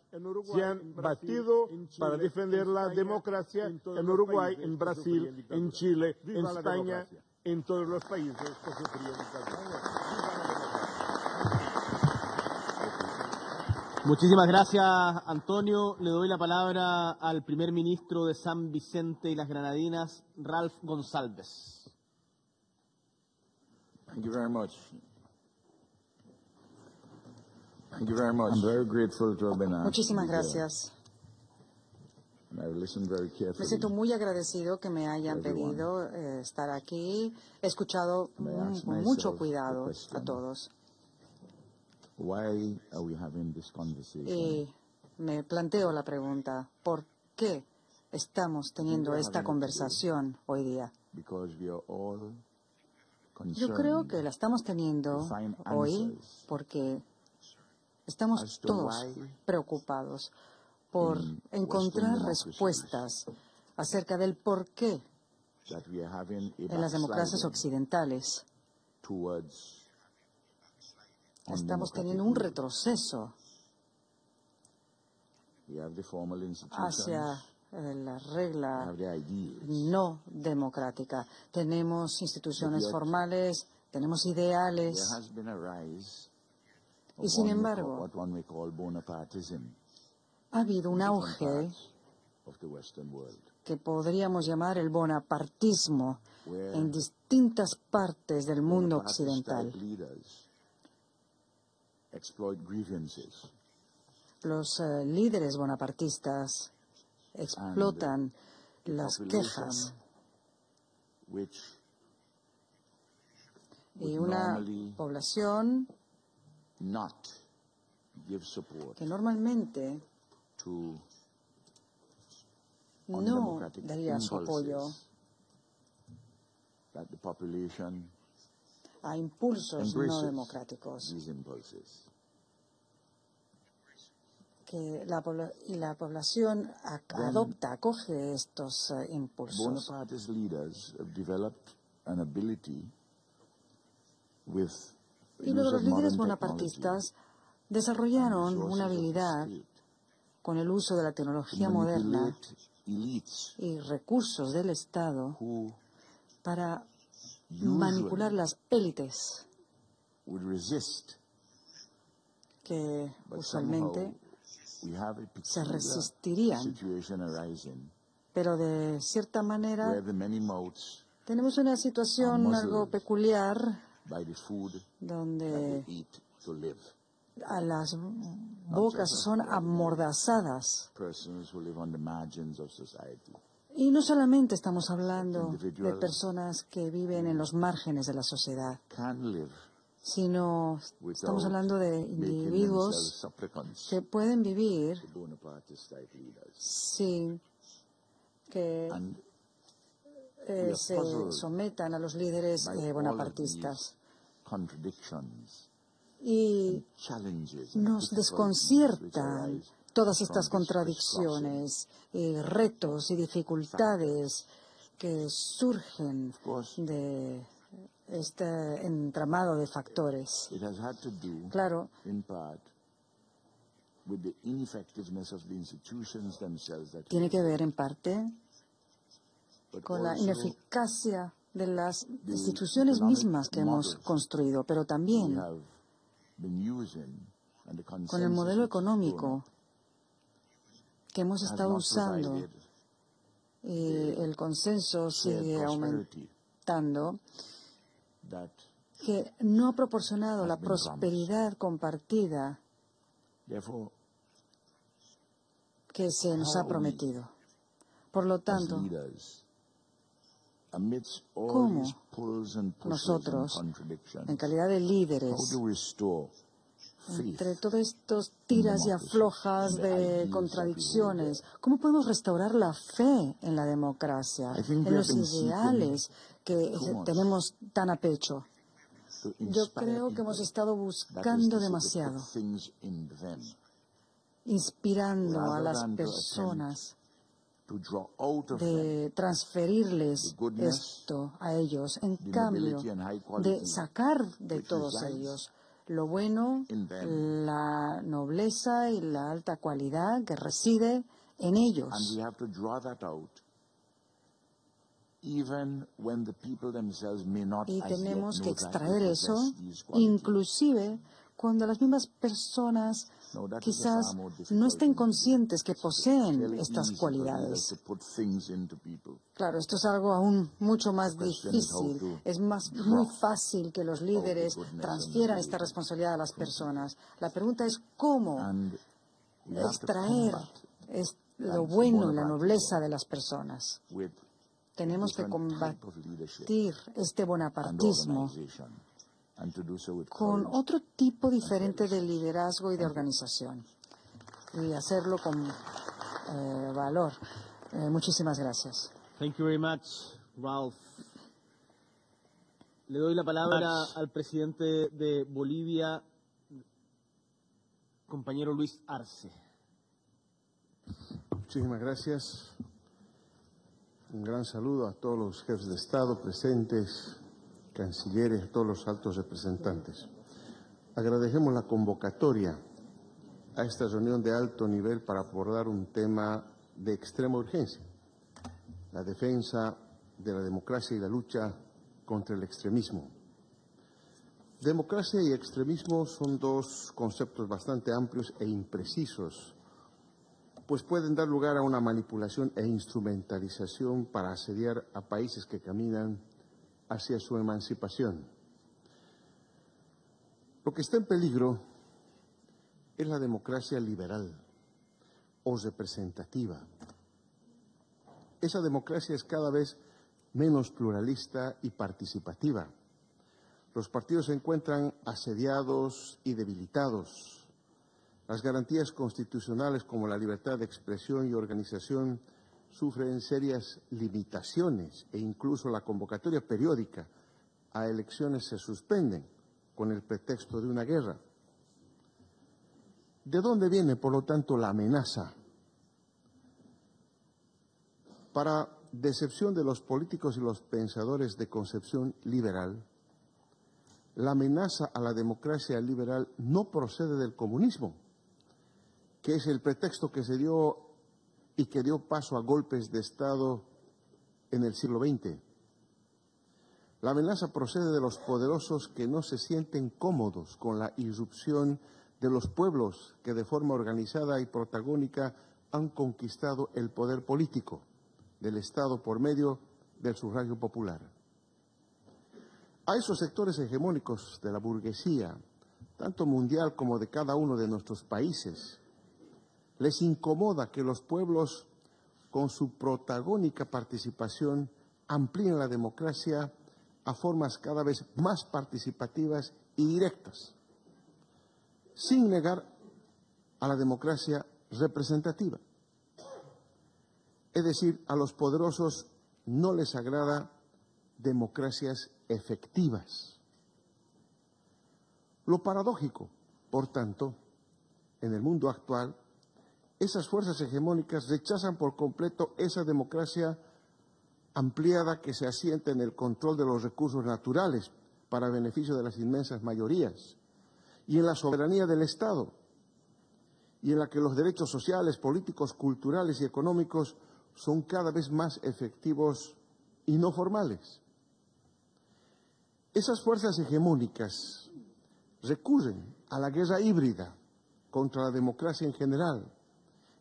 se han batido para defender la democracia en Uruguay, en Brasil, en Chile, en España, en todos los países que sufrieron dictadura. Muchísimas gracias, Antonio. Le doy la palabra al primer ministro de San Vicente y las Granadinas, Ralph Gonsalves. Thank you very much. Thank you very much. I'm very grateful to have been asked. Muchísimas gracias. And I listened very carefully. Me siento muy agradecido que me hayan pedido estar aquí. He escuchado con mucho cuidado a todos. Why are we having this conversation? Y me planteo la pregunta, ¿por qué estamos teniendo esta conversación hoy día? Because we are all Yo creo que la estamos teniendo hoy porque estamos todos preocupados por encontrar respuestas acerca del por qué en las democracias occidentales estamos teniendo un retroceso hacia la regla no democrática. Tenemos instituciones formales, tenemos ideales, y sin embargo ha habido un auge que podríamos llamar el bonapartismo en distintas partes del mundo occidental. Los líderes bonapartistas explotan las quejas y una población que normalmente no daría su apoyo a impulsos no democráticos. Que la población acoge estos impulsos. Y luego los líderes bonapartistas desarrollaron una habilidad con el uso de la tecnología moderna y recursos del Estado para manipular las élites que usualmente se resistirían. Pero de cierta manera tenemos una situación algo peculiar donde a las bocas son amordazadas. Y no solamente estamos hablando de personas que viven en los márgenes de la sociedad, sino estamos hablando de individuos que pueden vivir sin que se sometan a los líderes bonapartistas. Y nos desconciertan todas estas contradicciones, retos y dificultades que surgen de este entramado de factores. Claro, tiene que ver en parte con la ineficacia de las instituciones mismas que hemos construido, pero también con el modelo económico que hemos estado usando. Y el consenso sigue aumentando, que no ha proporcionado la prosperidad compartida que se nos ha prometido. Por lo tanto, ¿cómo nosotros, en calidad de líderes, entre todos estos tiras y aflojas de contradicciones, cómo podemos restaurar la fe en la democracia, en los ideales que tenemos tan a pecho? Yo creo que hemos estado buscando demasiado, inspirando a las personas, de transferirles esto a ellos, en cambio de sacar de todos ellos lo bueno, la nobleza y la alta cualidad que reside en ellos. Y tenemos que extraer eso, inclusive cuando las mismas personas quizás no estén conscientes que poseen estas cualidades. Claro, esto es algo aún mucho más difícil. Es muy fácil que los líderes transfieran esta responsabilidad a las personas. La pregunta es cómo extraer lo bueno y la nobleza de las personas. Tenemos que combatir este bonapartismo con otro tipo diferente de liderazgo y de organización, y hacerlo con valor. Muchísimas gracias. Thank you very much, Ralph. Le doy la palabra al presidente de Bolivia, compañero Luis Arce. Muchísimas gracias. Un gran saludo a todos los jefes de Estado presentes, cancilleres, a todos los altos representantes. Agradecemos la convocatoria a esta reunión de alto nivel para abordar un tema de extrema urgencia: la defensa de la democracia y la lucha contra el extremismo. Democracia y extremismo son dos conceptos bastante amplios e imprecisos, pues pueden dar lugar a una manipulación e instrumentalización para asediar a países que caminan hacia su emancipación. Lo que está en peligro es la democracia liberal o representativa. Esa democracia es cada vez menos pluralista y participativa. Los partidos se encuentran asediados y debilitados. Las garantías constitucionales como la libertad de expresión y organización sufren serias limitaciones e incluso la convocatoria periódica a elecciones se suspenden con el pretexto de una guerra. ¿De dónde viene, por lo tanto, la amenaza? Para decepción de los políticos y los pensadores de concepción liberal, la amenaza a la democracia liberal no procede del comunismo, que es el pretexto que se dio y que dio paso a golpes de Estado en el siglo XX. La amenaza procede de los poderosos que no se sienten cómodos con la irrupción de los pueblos que de forma organizada y protagónica han conquistado el poder político del Estado por medio del sufragio popular. A esos sectores hegemónicos de la burguesía, tanto mundial como de cada uno de nuestros países, les incomoda que los pueblos, con su protagónica participación, amplíen la democracia a formas cada vez más participativas y directas, sin negar a la democracia representativa. Es decir, a los poderosos no les agrada democracias efectivas. Lo paradójico, por tanto, en el mundo actual, esas fuerzas hegemónicas rechazan por completo esa democracia ampliada que se asienta en el control de los recursos naturales para beneficio de las inmensas mayorías y en la soberanía del Estado, y en la que los derechos sociales, políticos, culturales y económicos son cada vez más efectivos y no formales. Esas fuerzas hegemónicas recurren a la guerra híbrida contra la democracia en general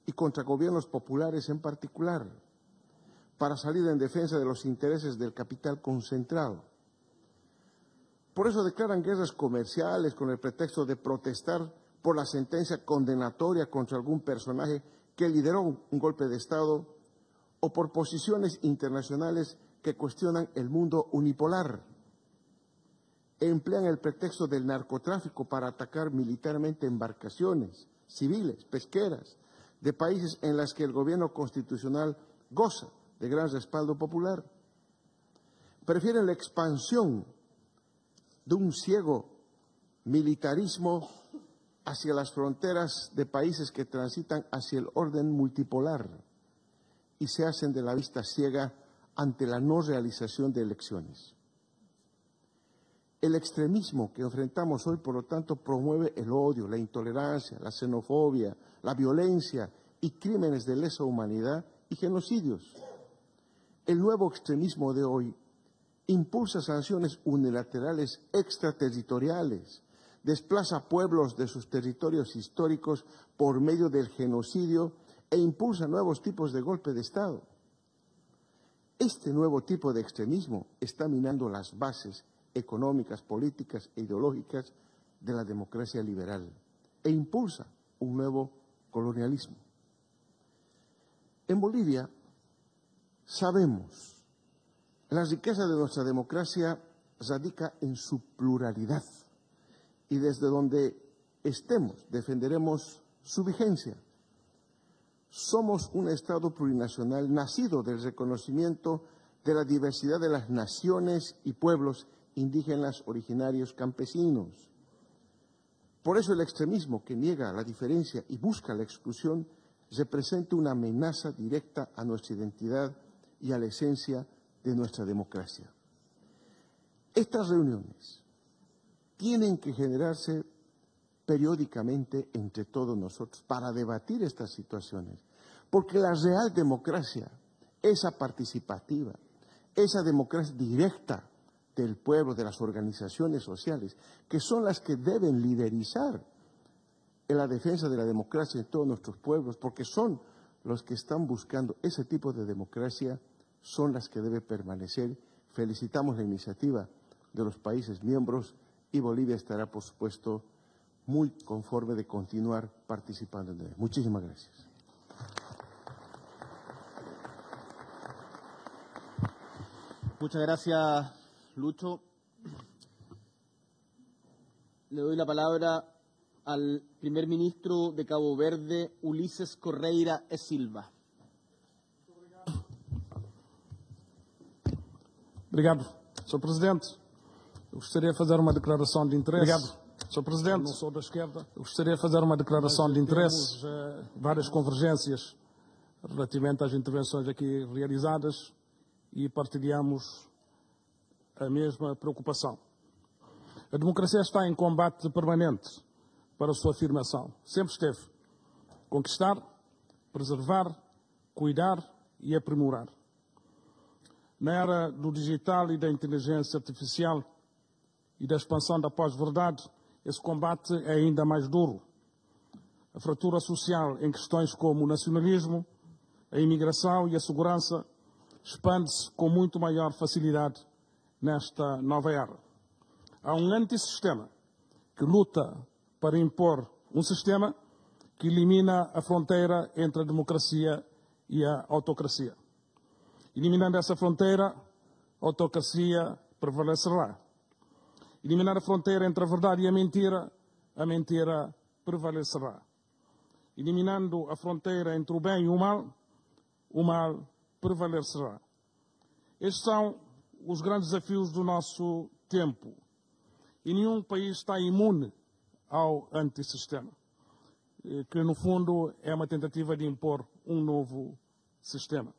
y contra gobiernos populares en particular, para salir en defensa de los intereses del capital concentrado. Por eso declaran guerras comerciales con el pretexto de protestar por la sentencia condenatoria contra algún personaje que lideró un golpe de Estado o por posiciones internacionales que cuestionan el mundo unipolar. Emplean el pretexto del narcotráfico para atacar militarmente embarcaciones civiles, pesqueras, de países en las que el gobierno constitucional goza de gran respaldo popular. Prefieren la expansión de un ciego militarismo hacia las fronteras de países que transitan hacia el orden multipolar y se hacen de la vista ciega ante la no realización de elecciones. El extremismo que enfrentamos hoy, por lo tanto, promueve el odio, la intolerancia, la xenofobia, la violencia y crímenes de lesa humanidad y genocidios. El nuevo extremismo de hoy impulsa sanciones unilaterales extraterritoriales, desplaza pueblos de sus territorios históricos por medio del genocidio e impulsa nuevos tipos de golpe de Estado. Este nuevo tipo de extremismo está minando las bases económicas, políticas e ideológicas de la democracia liberal e impulsa un nuevo colonialismo. En Bolivia sabemos, la riqueza de nuestra democracia radica en su pluralidad y desde donde estemos defenderemos su vigencia. Somos un Estado plurinacional nacido del reconocimiento de la diversidad de las naciones y pueblos indígenas, originarios, campesinos. Por eso el extremismo que niega la diferencia y busca la exclusión representa una amenaza directa a nuestra identidad y a la esencia de nuestra democracia. Estas reuniones tienen que generarse periódicamente entre todos nosotros para debatir estas situaciones, porque la real democracia, esa participativa, esa democracia directa del pueblo, de las organizaciones sociales, que son las que deben liderizar en la defensa de la democracia en todos nuestros pueblos, porque son los que están buscando ese tipo de democracia, son las que debe permanecer. Felicitamos la iniciativa de los países miembros y Bolivia estará, por supuesto, muy conforme de continuar participando en él. Muchísimas gracias. Muchas gracias, Lucho. Le doy la palabra al primer ministro de Cabo Verde, Ulisses Correia e Silva. Obrigado, Sr. Presidente. Eu gostaria de fazer uma declaração de interesse. Obrigado, Sr. Presidente. Eu não sou da esquerda. Eu gostaria de fazer uma declaração de interesse. Temos várias convergências relativamente às intervenções aqui realizadas e partilhamos a mesma preocupação. A democracia está em combate permanente para a sua afirmação. Sempre esteve. Conquistar, preservar, cuidar e aprimorar. Na era do digital e da inteligência artificial e da expansão da pós-verdade, esse combate é ainda mais duro. A fratura social em questões como o nacionalismo, a imigração e a segurança expande-se com muito maior facilidade nesta nova era. Há um antissistema que luta para impor um sistema que elimina a fronteira entre a democracia e a autocracia. Eliminando essa fronteira, a autocracia prevalecerá. Eliminar a fronteira entre a verdade e a mentira prevalecerá. Eliminando a fronteira entre o bem e o mal prevalecerá. Estes são os grandes desafios do nosso tempo. E nenhum país está imune ao antissistema, que no fundo é uma tentativa de impor um novo sistema.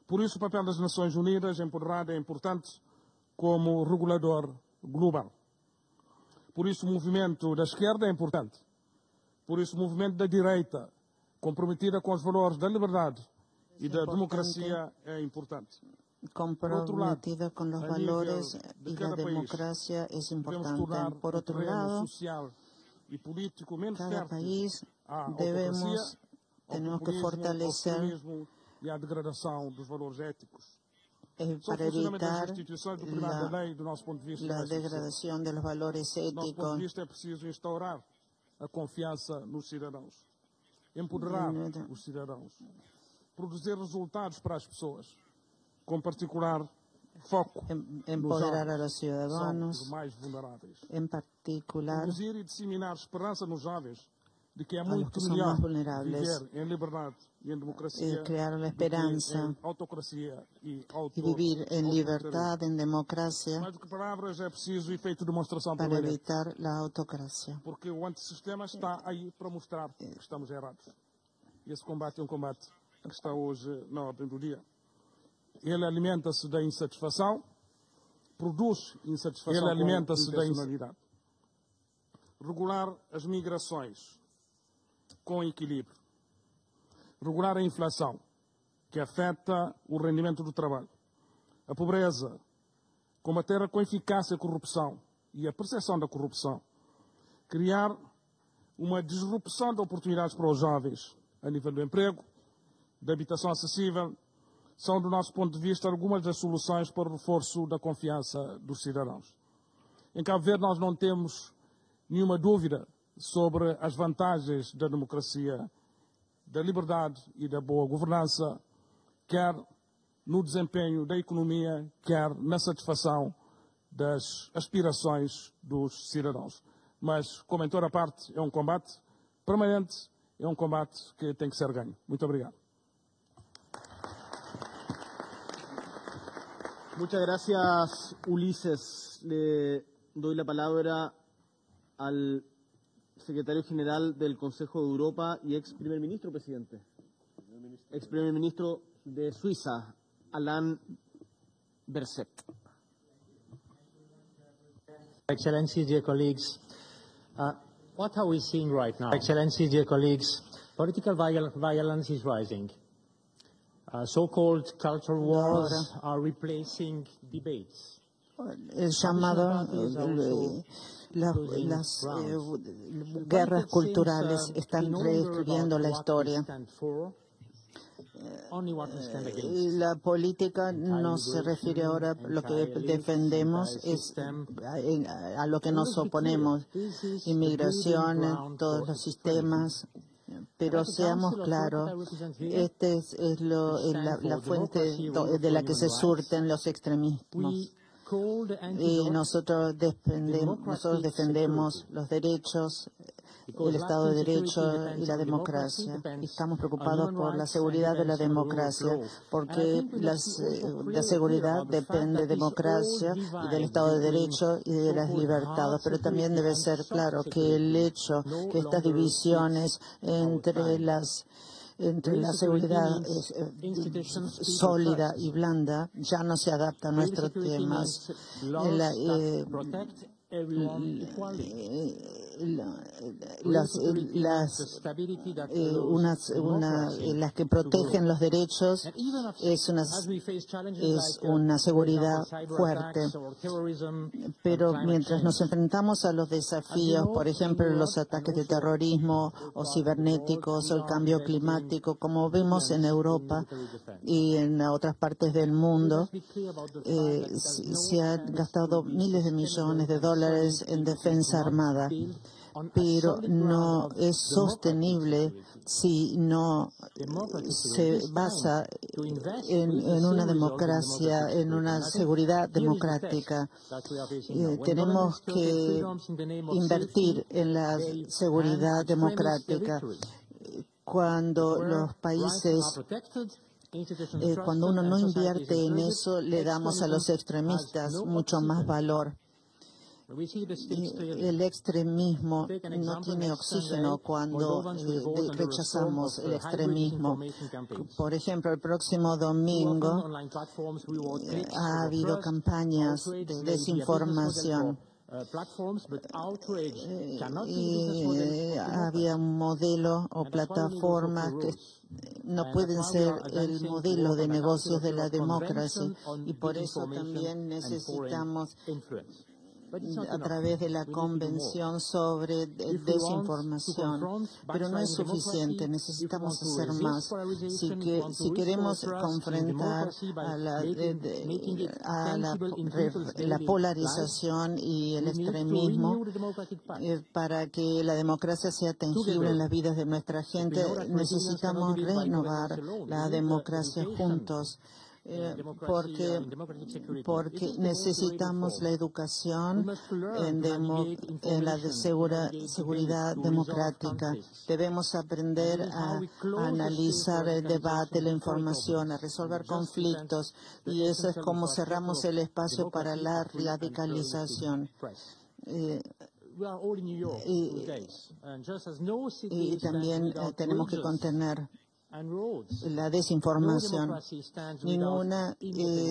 Por isso o papel das Nações Unidas empoderado é importante como regulador global. Por isso o movimento da esquerda é importante. Por isso o movimento da direita, comprometida com os valores da liberdade e da democracia, é importante. Comprometida con los valores y la democracia es importante. Por otro lado, cada país tenemos que fortalecer para evitar la degradación de los valores éticos. É preciso instaurar a confiança nos cidadãos, empoderar os cidadãos, produzir resultados para as pessoas, com particular foco empoderar a los ciudadanos, os mais vulneráveis. en particular Produzir e disseminar esperança nos jovens de que é a los muito que son melhor más vulnerables, viver em liberdade e em democracia crear la do que esperanza em autocracia e y vivir en autoritarismo. libertad, en democracia, Mais do que palavras, é preciso efeito de demonstração para permanente. evitar la autocracia. Porque o antissistema está aí para mostrar que estamos errados. E esse combate é um combate que está hoje na ordem do dia. Ele alimenta-se da insatisfação, produz insatisfação, ele alimenta-se da intencionalidade. Regular as migrações com equilíbrio. Regular a inflação, que afeta o rendimento do trabalho. A pobreza. Combater com eficácia a corrupção e a percepção da corrupção. Criar uma disrupção de oportunidades para os jovens a nível do emprego, da habitação acessível, são, do nosso ponto de vista, algumas das soluções para o reforço da confiança dos cidadãos. Em Cabo Verde nós não temos nenhuma dúvida sobre as vantagens da democracia, da liberdade e da boa governança, quer no desempenho da economia, quer na satisfação das aspirações dos cidadãos. Mas, como em toda parte, é um combate permanente, é um combate que tem que ser ganho. Muito obrigado. Muchas gracias, Ulises. Le doy la palabra al secretario general del Consejo de Europa y ex primer ministro, presidente. Ex primer ministro de Suiza, Alain Berset. Excellencies, dear colleagues, what are we seeing right now? Excellencies, dear colleagues, political violence is rising. So-called cultural wars are replacing debates. El llamado, las guerras culturales están reescribiendo la historia. La política no se refiere ahora a lo que defendemos, es a lo que nos oponemos. Inmigración, todos los sistemas. Pero seamos claros, esta es la fuente de la que se surten los extremismos. Y nosotros defendemos los derechos, el Estado de Derecho y la democracia. Estamos preocupados por la seguridad de la democracia, porque la seguridad depende de democracia y del Estado de Derecho y de las libertades. Pero también debe ser claro que el hecho que estas divisiones entre la seguridad sólida y blanda ya no se adapta a nuestros temas. las que protegen los derechos es una seguridad fuerte. Pero mientras nos enfrentamos a los desafíos, por ejemplo, los ataques de terrorismo o cibernéticos o el cambio climático, como vemos en Europa y en otras partes del mundo, se han gastado miles de millones de dólares en defensa armada, pero no es sostenible si no se basa en una democracia, en una seguridad democrática. Tenemos que invertir en la seguridad democrática. Cuando los países cuando uno no invierte en eso, le damos a los extremistas mucho más valor. El extremismo no tiene oxígeno cuando rechazamos el extremismo. Por ejemplo, el próximo domingo ha habido campañas de desinformación. Había un modelo o plataformas que no pueden ser el modelo de negocios de la democracia, y por eso también necesitamos, a través de la Convención sobre Desinformación. Pero no es suficiente, necesitamos hacer más. Si queremos confrontar a la polarización y el extremismo, para que la democracia sea tangible en las vidas de nuestra gente, necesitamos renovar la democracia juntos. Porque necesitamos la educación en la seguridad democrática. Debemos aprender a analizar el debate, la información, a resolver conflictos, y eso es como cerramos el espacio para la radicalización. Y también tenemos que contener la desinformación. Ninguna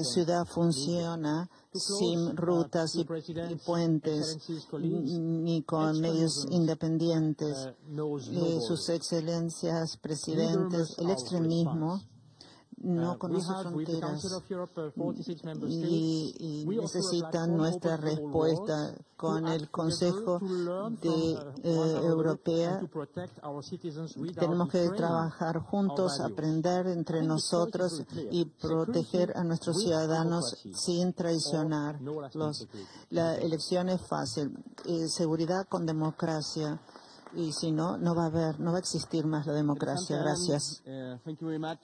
ciudad funciona sin rutas y puentes, ni con medios independientes. Sus excelencias, presidentes, el extremismo no conoce fronteras y necesitan nuestra respuesta. Con el Consejo Europeo tenemos que trabajar juntos, aprender entre nosotros y proteger a nuestros ciudadanos sin traicionarlos. La elección es fácil, seguridad con democracia. Y si no, no va a existir más la democracia. Gracias. Thank you very much.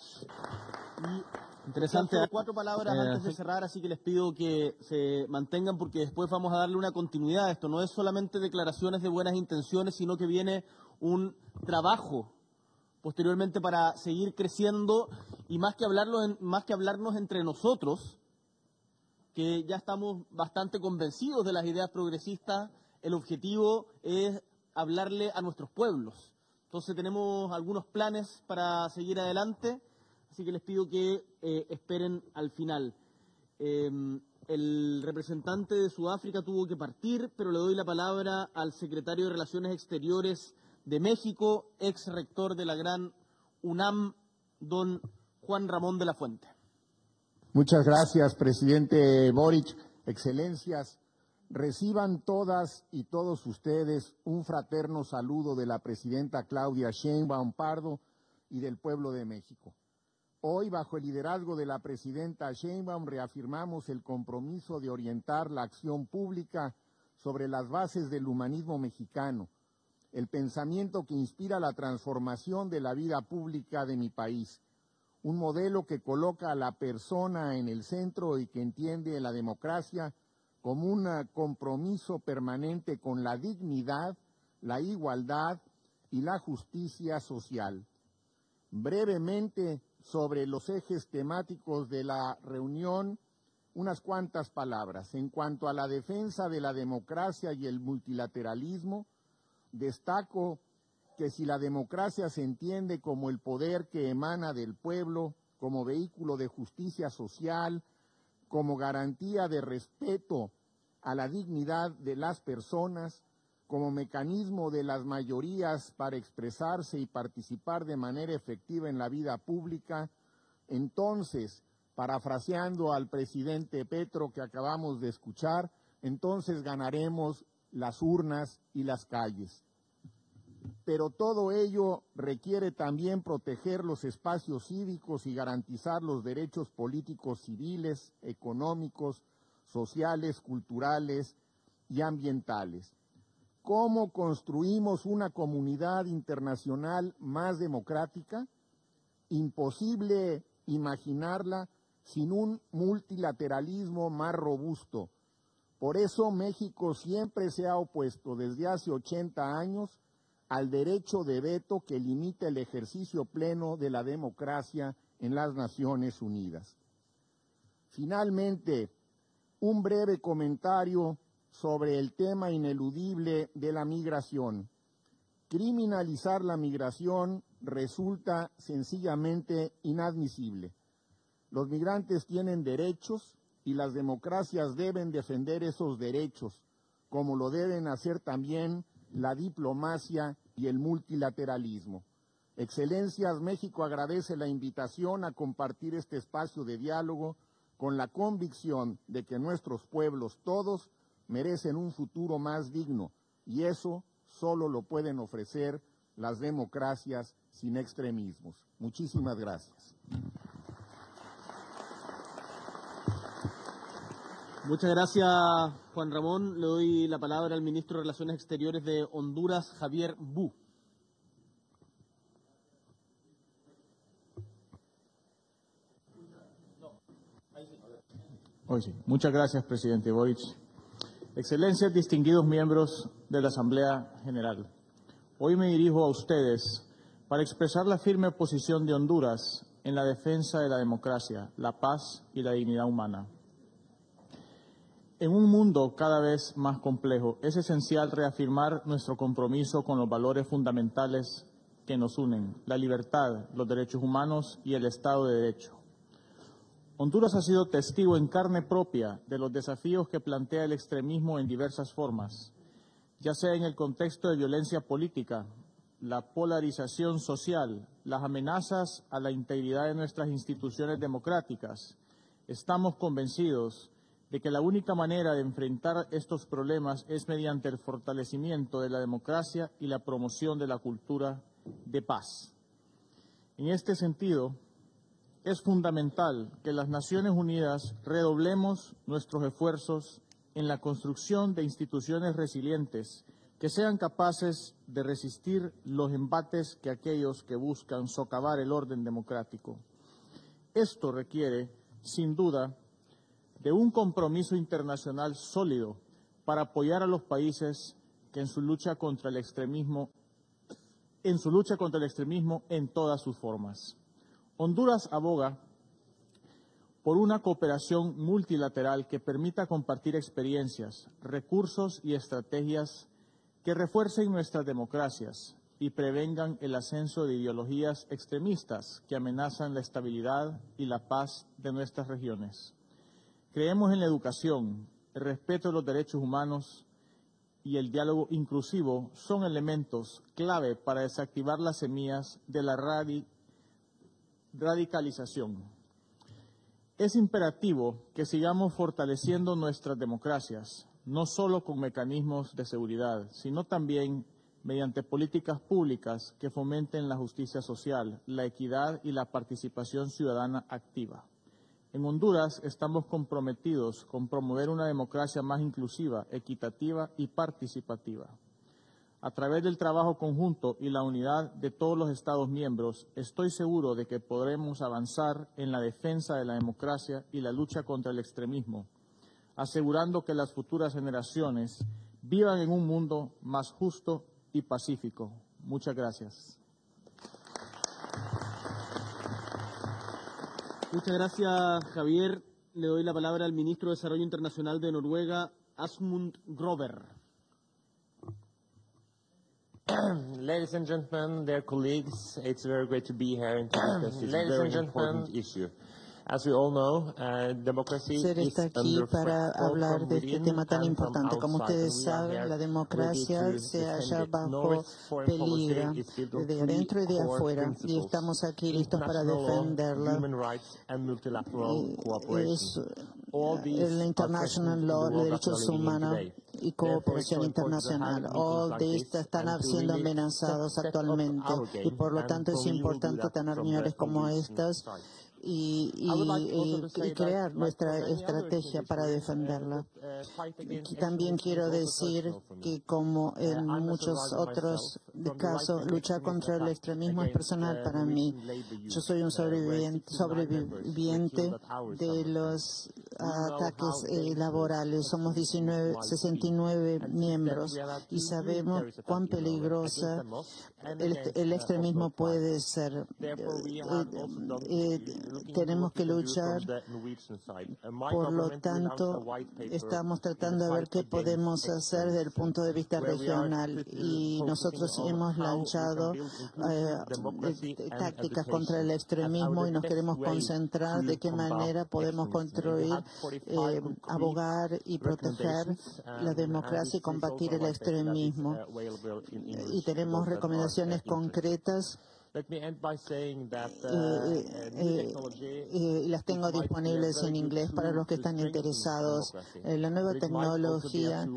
Interesante. 4 palabras antes de cerrar, así que les pido que se mantengan porque después vamos a darle una continuidad a esto. No es solamente declaraciones de buenas intenciones, sino que viene un trabajo posteriormente para seguir creciendo, y más que hablarnos entre nosotros, que ya estamos bastante convencidos de las ideas progresistas, el objetivo es hablarle a nuestros pueblos. Entonces tenemos algunos planes para seguir adelante, así que les pido que esperen al final. El representante de Sudáfrica tuvo que partir, pero le doy la palabra al secretario de Relaciones Exteriores de México, ex rector de la gran UNAM, don Juan Ramón de la Fuente. Muchas gracias, presidente Boric. Excelencias, reciban todas y todos ustedes un fraterno saludo de la presidenta Claudia Sheinbaum Pardo y del pueblo de México. Hoy, bajo el liderazgo de la presidenta Sheinbaum, reafirmamos el compromiso de orientar la acción pública sobre las bases del humanismo mexicano, el pensamiento que inspira la transformación de la vida pública de mi país, un modelo que coloca a la persona en el centro y que entiende la democracia como un compromiso permanente con la dignidad, la igualdad y la justicia social. Brevemente, sobre los ejes temáticos de la reunión, unas cuantas palabras. En cuanto a la defensa de la democracia y el multilateralismo, destaco que si la democracia se entiende como el poder que emana del pueblo, como vehículo de justicia social, como garantía de respeto a la dignidad de las personas como mecanismo de las mayorías para expresarse y participar de manera efectiva en la vida pública, entonces, parafraseando al presidente Petro que acabamos de escuchar, entonces ganaremos las urnas y las calles. Pero todo ello requiere también proteger los espacios cívicos y garantizar los derechos políticos civiles, económicos, sociales, culturales y ambientales. ¿Cómo construimos una comunidad internacional más democrática? Imposible imaginarla sin un multilateralismo más robusto. Por eso México siempre se ha opuesto desde hace 80 años al derecho de veto que limita el ejercicio pleno de la democracia en las Naciones Unidas. Finalmente, un breve comentario sobre el tema ineludible de la migración. Criminalizar la migración resulta sencillamente inadmisible. Los migrantes tienen derechos y las democracias deben defender esos derechos, como lo deben hacer también la diplomacia y el multilateralismo. Excelencias, México agradece la invitación a compartir este espacio de diálogo con la convicción de que nuestros pueblos todos merecen un futuro más digno, y eso solo lo pueden ofrecer las democracias sin extremismos. Muchísimas gracias. Muchas gracias, Juan Ramón. Le doy la palabra al ministro de Relaciones Exteriores de Honduras, Javier Bú. Hoy sí. Muchas gracias, presidente Boric. Excelencias, distinguidos miembros de la Asamblea General. Hoy me dirijo a ustedes para expresar la firme posición de Honduras en la defensa de la democracia, la paz y la dignidad humana. En un mundo cada vez más complejo, es esencial reafirmar nuestro compromiso con los valores fundamentales que nos unen, la libertad, los derechos humanos y el Estado de Derecho. Honduras ha sido testigo en carne propia de los desafíos que plantea el extremismo en diversas formas, ya sea en el contexto de violencia política, la polarización social, las amenazas a la integridad de nuestras instituciones democráticas. Estamos convencidos de que la única manera de enfrentar estos problemas es mediante el fortalecimiento de la democracia y la promoción de la cultura de paz. En este sentido, es fundamental que las Naciones Unidas redoblemos nuestros esfuerzos en la construcción de instituciones resilientes que sean capaces de resistir los embates que aquellos que buscan socavar el orden democrático. Esto requiere, sin duda, de un compromiso internacional sólido para apoyar a los países que en su lucha contra el extremismo en todas sus formas. Honduras aboga por una cooperación multilateral que permita compartir experiencias, recursos y estrategias que refuercen nuestras democracias y prevengan el ascenso de ideologías extremistas que amenazan la estabilidad y la paz de nuestras regiones. Creemos en la educación, el respeto de los derechos humanos y el diálogo inclusivo son elementos clave para desactivar las semillas de la radicalización. Es imperativo que sigamos fortaleciendo nuestras democracias, no solo con mecanismos de seguridad, sino también mediante políticas públicas que fomenten la justicia social, la equidad y la participación ciudadana activa. En Honduras estamos comprometidos con promover una democracia más inclusiva, equitativa y participativa. A través del trabajo conjunto y la unidad de todos los Estados miembros, estoy seguro de que podremos avanzar en la defensa de la democracia y la lucha contra el extremismo, asegurando que las futuras generaciones vivan en un mundo más justo y pacífico. Muchas gracias. Muchas gracias, Javier. Le doy la palabra al ministro de Desarrollo Internacional de Noruega, Asmund Grover. Ladies and gentlemen, dear colleagues, it's very great to be here and to discuss this very important issue. As we all know, democracy Ser está is aquí under para threat, both hablar from de este within tema tan and from importante. Como outside. ustedes And we are saben, here la ready democracia to se defend halla it. bajo Norway's foreign policy peligro is built on de three adentro y de core afuera, y principles: estamos aquí listos para international law, defenderla. human rights, and multilateral cooperation. Es All these el are international present in law, the los world that we derechos are living in humanos today. y Therefore, it's cooperación so important to internacional. have All meetings like de this estas están and to siendo really amenazados step up actualmente our y game, por lo and tanto es we will do importante that tener from reuniones the como Norwegian estas side. y crear nuestra estrategia para defenderla. También quiero decir que, como en muchos otros casos, luchar contra el extremismo es personal para mí. Yo soy un sobreviviente de los ataques laborales. Somos 69 miembros y sabemos cuán peligrosa el extremismo puede ser. Tenemos que luchar. Por lo tanto, estamos tratando de ver qué podemos hacer desde el punto de vista regional, y nosotros hemos lanzado tácticas contra el extremismo y nos queremos concentrar de qué manera podemos construir, abogar y proteger la democracia y combatir el extremismo. Y tenemos recomendaciones concretas. Y las tengo disponibles en inglés para los que están interesados. La nueva tecnología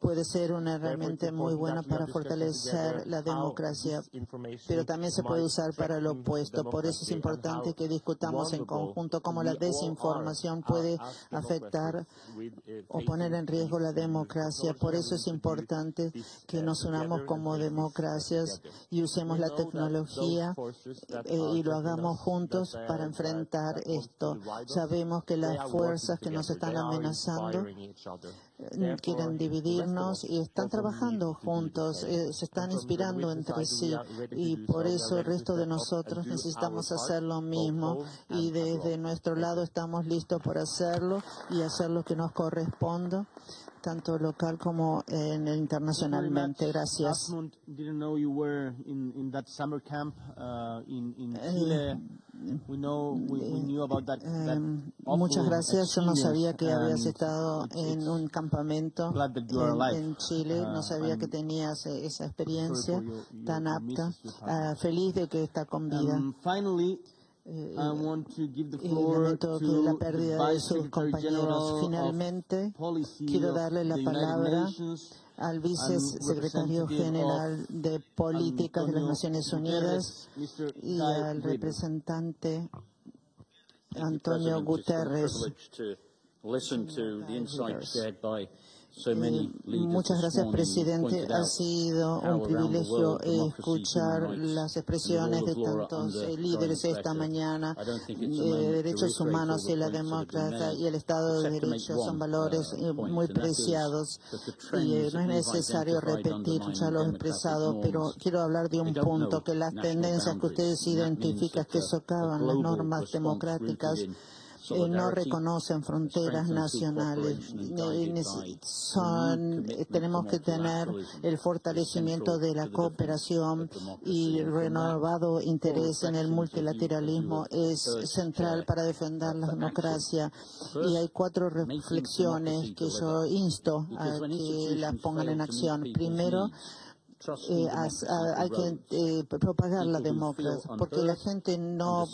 puede ser una herramienta muy buena para fortalecer la democracia, pero también se puede usar para lo opuesto. Por eso es importante que discutamos en conjunto cómo la desinformación puede afectar o poner en riesgo la democracia. Por eso es importante que nos unamos como democracias y usemos la tecnología y lo hagamos juntos para enfrentar esto. Sabemos que las fuerzas que nos están amenazando quieren dividirnos y están trabajando juntos, se están inspirando entre sí, y por eso el resto de nosotros necesitamos hacer lo mismo, y desde nuestro lado estamos listos por hacerlo y hacer lo que nos corresponda, tanto local como internacionalmente. Gracias. Muchas gracias. Yo no sabía que habías estado en un campamento en Chile. No sabía que tenías esa experiencia tan apta. Feliz de que está con vida. Lamento que la pérdida de sus compañeros. Finalmente, quiero darle la palabra al vicesecretario general de Políticas de las Naciones Unidas y al representante Antonio Guterres. Muchas gracias, presidente. Ha sido un privilegio escuchar las expresiones de tantos líderes esta mañana. Derechos humanos y la democracia y el Estado de Derecho son valores muy preciados, y no es necesario repetir ya lo expresado, pero quiero hablar de un punto: que las tendencias que ustedes identifican que socavan las normas democráticas no reconocen fronteras nacionales. Tenemos que tener el fortalecimiento de la cooperación, y renovado interés en el multilateralismo es central para defender la democracia. Y hay 4 reflexiones que yo insto a que las pongan en acción. Primero, hay que propagar la democracia, porque la gente no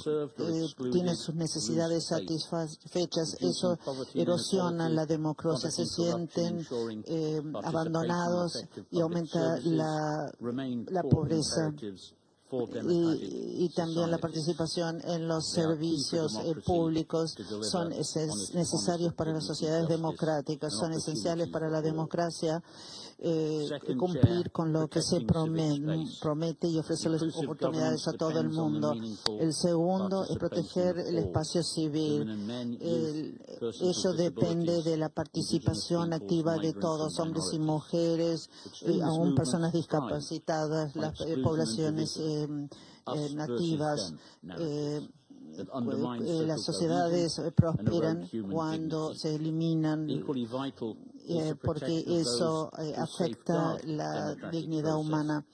tiene sus necesidades satisfechas. Eso erosiona la democracia, se sienten abandonados y aumenta la pobreza. Y también la participación en los servicios públicos son necesarios para las sociedades democráticas, son esenciales para la democracia. Cumplir con lo que se promete y ofrecer las oportunidades a todo el mundo. El segundo es proteger el espacio civil. Ello depende de la participación activa de todos, hombres y mujeres, aún personas discapacitadas, las poblaciones nativas. Las sociedades prosperan cuando se eliminan, porque eso afecta la dignidad humana.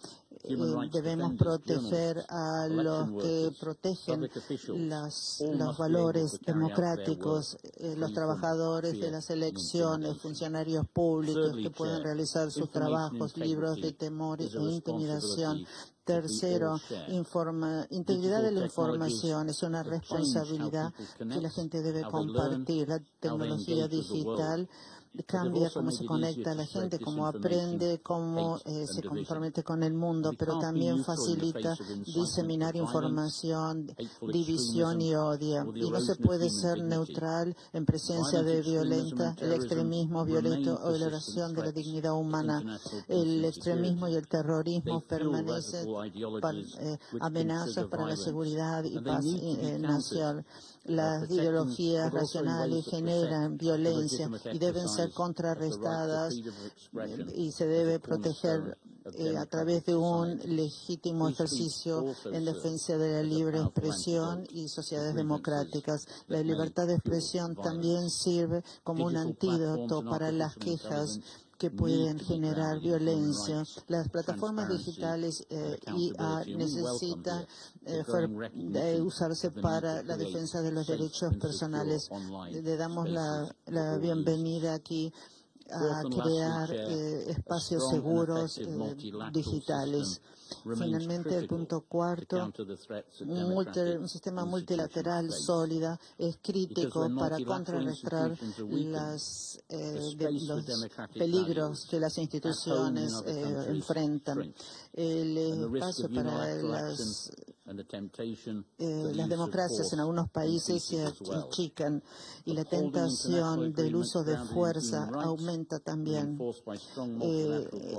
debemos proteger a los que protegen los valores democráticos, los trabajadores de las elecciones, funcionarios públicos que pueden realizar sus trabajos libres de temor e intimidación. Tercero, integridad de la información es una responsabilidad que la gente debe compartir. La tecnología digital cambia cómo se conecta a la gente, cómo aprende, cómo se compromete con el mundo, pero también facilita diseminar información, división y odio. Y no se puede ser neutral en presencia de violencia, el extremismo violento o la violación de la dignidad humana. El extremismo y el terrorismo permanecen amenazas para la seguridad y paz nacional. Las ideologías racionales generan violencia y deben ser contrarrestadas y se debe proteger a través de un legítimo ejercicio en defensa de la libre expresión y sociedades democráticas. La libertad de expresión también sirve como un antídoto para las quejas que pueden generar violencia. Las plataformas digitales IA necesitan usarse para la defensa de los derechos personales. Le damos la bienvenida aquí a crear espacios seguros digitales. Finalmente, el punto cuarto, un sistema multilateral sólido es crítico para contrarrestar los peligros que las instituciones enfrentan. El espacio para las democracias en algunos países se achican y la tentación del uso de fuerza aumenta también.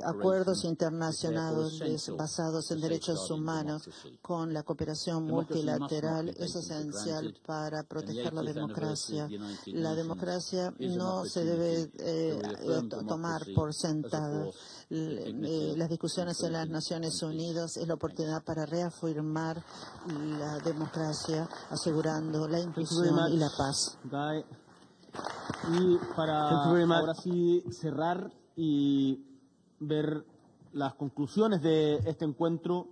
Acuerdos internacionales basados en derechos humanos con la cooperación multilateral es esencial para proteger la democracia. La democracia no se debe tomar por sentada. Las discusiones en las Naciones Unidas es la oportunidad para reafirmar la democracia, asegurando la inclusión y la paz. Y para ahora sí cerrar y ver las conclusiones de este encuentro,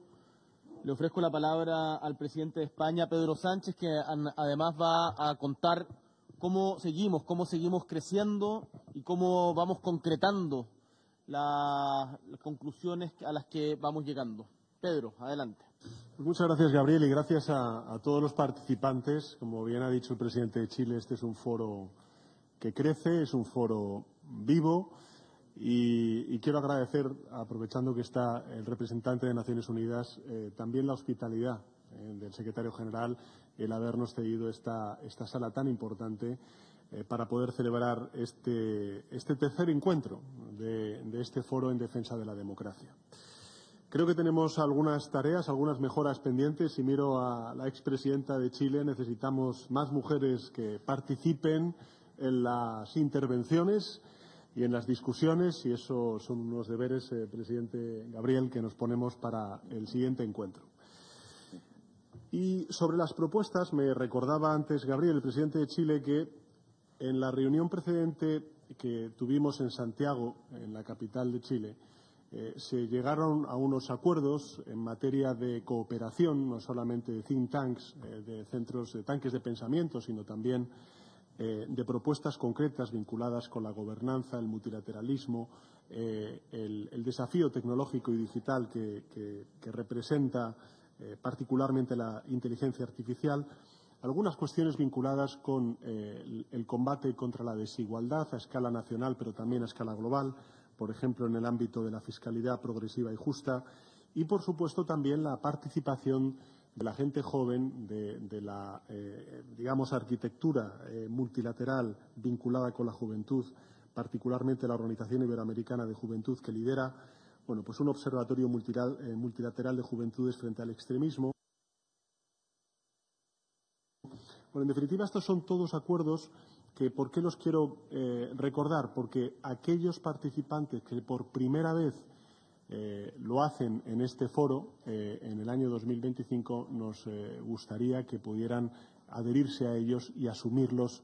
le ofrezco la palabra al presidente de España, Pedro Sánchez, que además va a contar cómo seguimos creciendo y cómo vamos concretando las conclusiones a las que vamos llegando. Pedro, adelante. Muchas gracias, Gabriel, y gracias a todos los participantes. Como bien ha dicho el presidente de Chile, este es un foro que crece, es un foro vivo y quiero agradecer, aprovechando que está el representante de Naciones Unidas, también la hospitalidad del secretario general, el habernos cedido esta sala tan importante para poder celebrar este tercer encuentro de este foro en defensa de la democracia. Creo que tenemos algunas tareas, algunas mejoras pendientes. Si miro a la expresidenta de Chile, necesitamos más mujeres que participen en las intervenciones y en las discusiones, y eso son unos deberes, presidente Gabriel, que nos ponemos para el siguiente encuentro. Y sobre las propuestas, me recordaba antes Gabriel, el presidente de Chile, que en la reunión precedente que tuvimos en Santiago, en la capital de Chile, se llegaron a unos acuerdos en materia de cooperación, no solamente de think tanks, de centros de tanques de pensamiento, sino también de propuestas concretas vinculadas con la gobernanza, el multilateralismo, el desafío tecnológico y digital que representa particularmente la inteligencia artificial, algunas cuestiones vinculadas con el combate contra la desigualdad a escala nacional, pero también a escala global, por ejemplo, en el ámbito de la fiscalidad progresiva y justa, y, por supuesto, también la participación de la gente joven, de la, digamos, arquitectura multilateral vinculada con la juventud, particularmente la Organización Iberoamericana de Juventud, que lidera, bueno, pues un observatorio multilateral de juventudes frente al extremismo. Bueno, en definitiva, estos son todos acuerdos que, ¿por qué los quiero recordar? Porque aquellos participantes que por primera vez lo hacen en este foro en el año 2025, nos gustaría que pudieran adherirse a ellos y asumirlos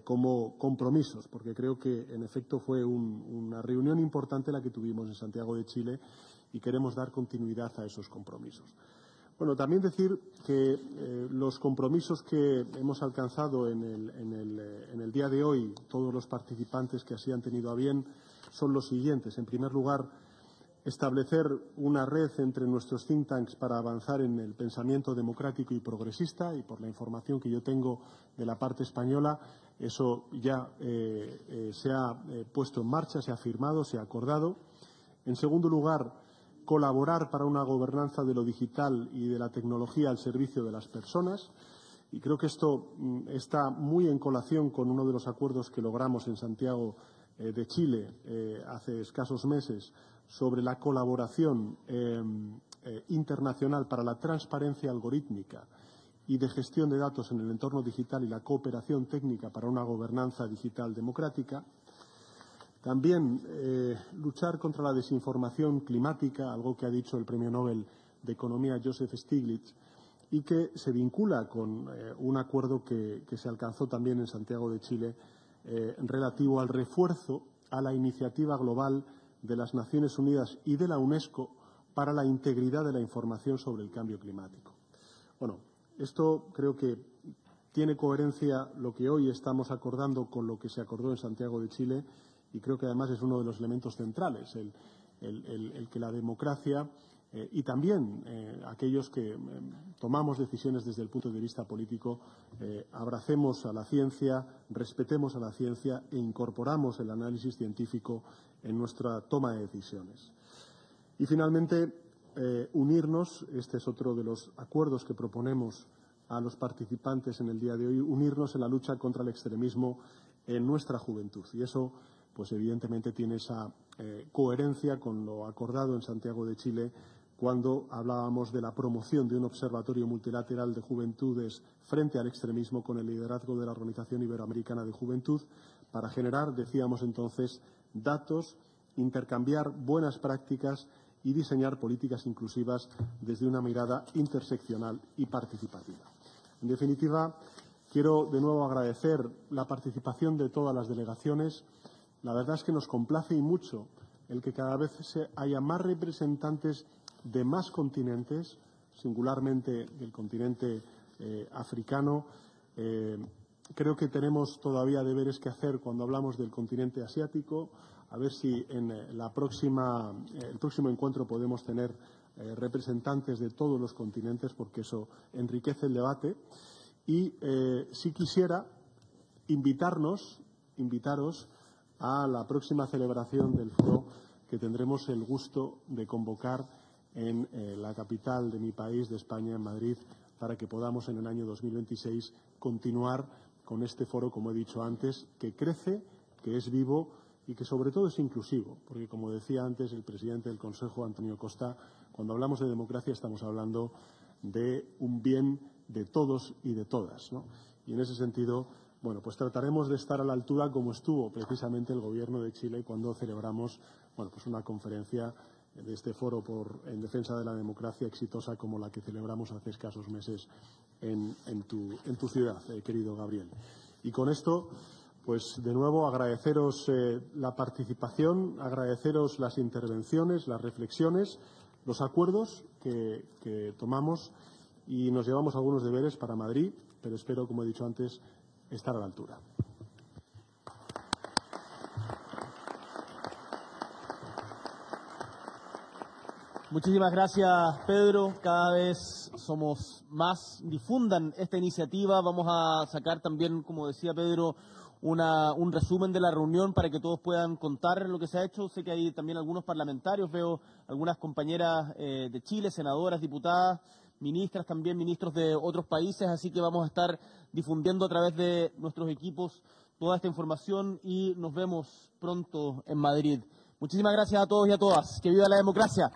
como compromisos, porque creo que, en efecto, fue una reunión importante la que tuvimos en Santiago de Chile y queremos dar continuidad a esos compromisos. Bueno, también decir que los compromisos que hemos alcanzado en el día de hoy, todos los participantes que así han tenido a bien, son los siguientes. En primer lugar, establecer una red entre nuestros think tanks para avanzar en el pensamiento democrático y progresista, y por la información que yo tengo de la parte española, eso ya se ha puesto en marcha, se ha firmado, se ha acordado. En segundo lugar, colaborar para una gobernanza de lo digital y de la tecnología al servicio de las personas. Y creo que esto está muy en colación con uno de los acuerdos que logramos en Santiago de Chile hace escasos meses sobre la colaboración internacional para la transparencia algorítmica y de gestión de datos en el entorno digital y la cooperación técnica para una gobernanza digital democrática. También luchar contra la desinformación climática, algo que ha dicho el Premio Nobel de Economía Joseph Stiglitz, y que se vincula con un acuerdo que se alcanzó también en Santiago de Chile relativo al refuerzo a la iniciativa global de las Naciones Unidas y de la UNESCO para la integridad de la información sobre el cambio climático. Bueno, esto creo que tiene coherencia lo que hoy estamos acordando con lo que se acordó en Santiago de Chile, y creo que además es uno de los elementos centrales, el que la democracia y también aquellos que tomamos decisiones desde el punto de vista político abracemos a la ciencia, respetemos a la ciencia e incorporamos el análisis científico en nuestra toma de decisiones. Y finalmente, unirnos, este es otro de los acuerdos que proponemos a los participantes en el día de hoy, unirnos en la lucha contra el extremismo en nuestra juventud. Y eso, pues evidentemente tiene esa coherencia con lo acordado en Santiago de Chile cuando hablábamos de la promoción de un observatorio multilateral de juventudes frente al extremismo con el liderazgo de la Organización Iberoamericana de Juventud para generar, decíamos entonces, datos, intercambiar buenas prácticas y diseñar políticas inclusivas desde una mirada interseccional y participativa. En definitiva, quiero de nuevo agradecer la participación de todas las delegaciones. La verdad es que nos complace y mucho el que cada vez haya más representantes de más continentes, singularmente del continente africano. Creo que tenemos todavía deberes que hacer cuando hablamos del continente asiático, a ver si en el próximo encuentro podemos tener representantes de todos los continentes, porque eso enriquece el debate. Y si quisiera invitaros a la próxima celebración del foro que tendremos el gusto de convocar en la capital de mi país, de España, en Madrid, para que podamos en el año 2026 continuar con este foro, como he dicho antes, que crece, que es vivo y que sobre todo es inclusivo, porque como decía antes el presidente del Consejo, Antonio Costa, cuando hablamos de democracia estamos hablando de un bien de todos y de todas, ¿no? Y en ese sentido, bueno, pues trataremos de estar a la altura como estuvo precisamente el Gobierno de Chile cuando celebramos, bueno, pues una conferencia de este foro en defensa de la democracia exitosa como la que celebramos hace escasos meses en tu ciudad, querido Gabriel. Y con esto, pues de nuevo agradeceros la participación, agradeceros las intervenciones, las reflexiones, los acuerdos que tomamos, y nos llevamos algunos deberes para Madrid, pero espero, como he dicho antes, estar a la altura. Muchísimas gracias, Pedro. Cada vez somos más. Difundan esta iniciativa. Vamos a sacar también, como decía Pedro, un resumen de la reunión para que todos puedan contar lo que se ha hecho. Sé que hay también algunos parlamentarios, veo algunas compañeras de Chile, senadoras, diputadas, ministras también, ministros de otros países, así que vamos a estar difundiendo a través de nuestros equipos toda esta información y nos vemos pronto en Madrid. Muchísimas gracias a todos y a todas. ¡Que viva la democracia!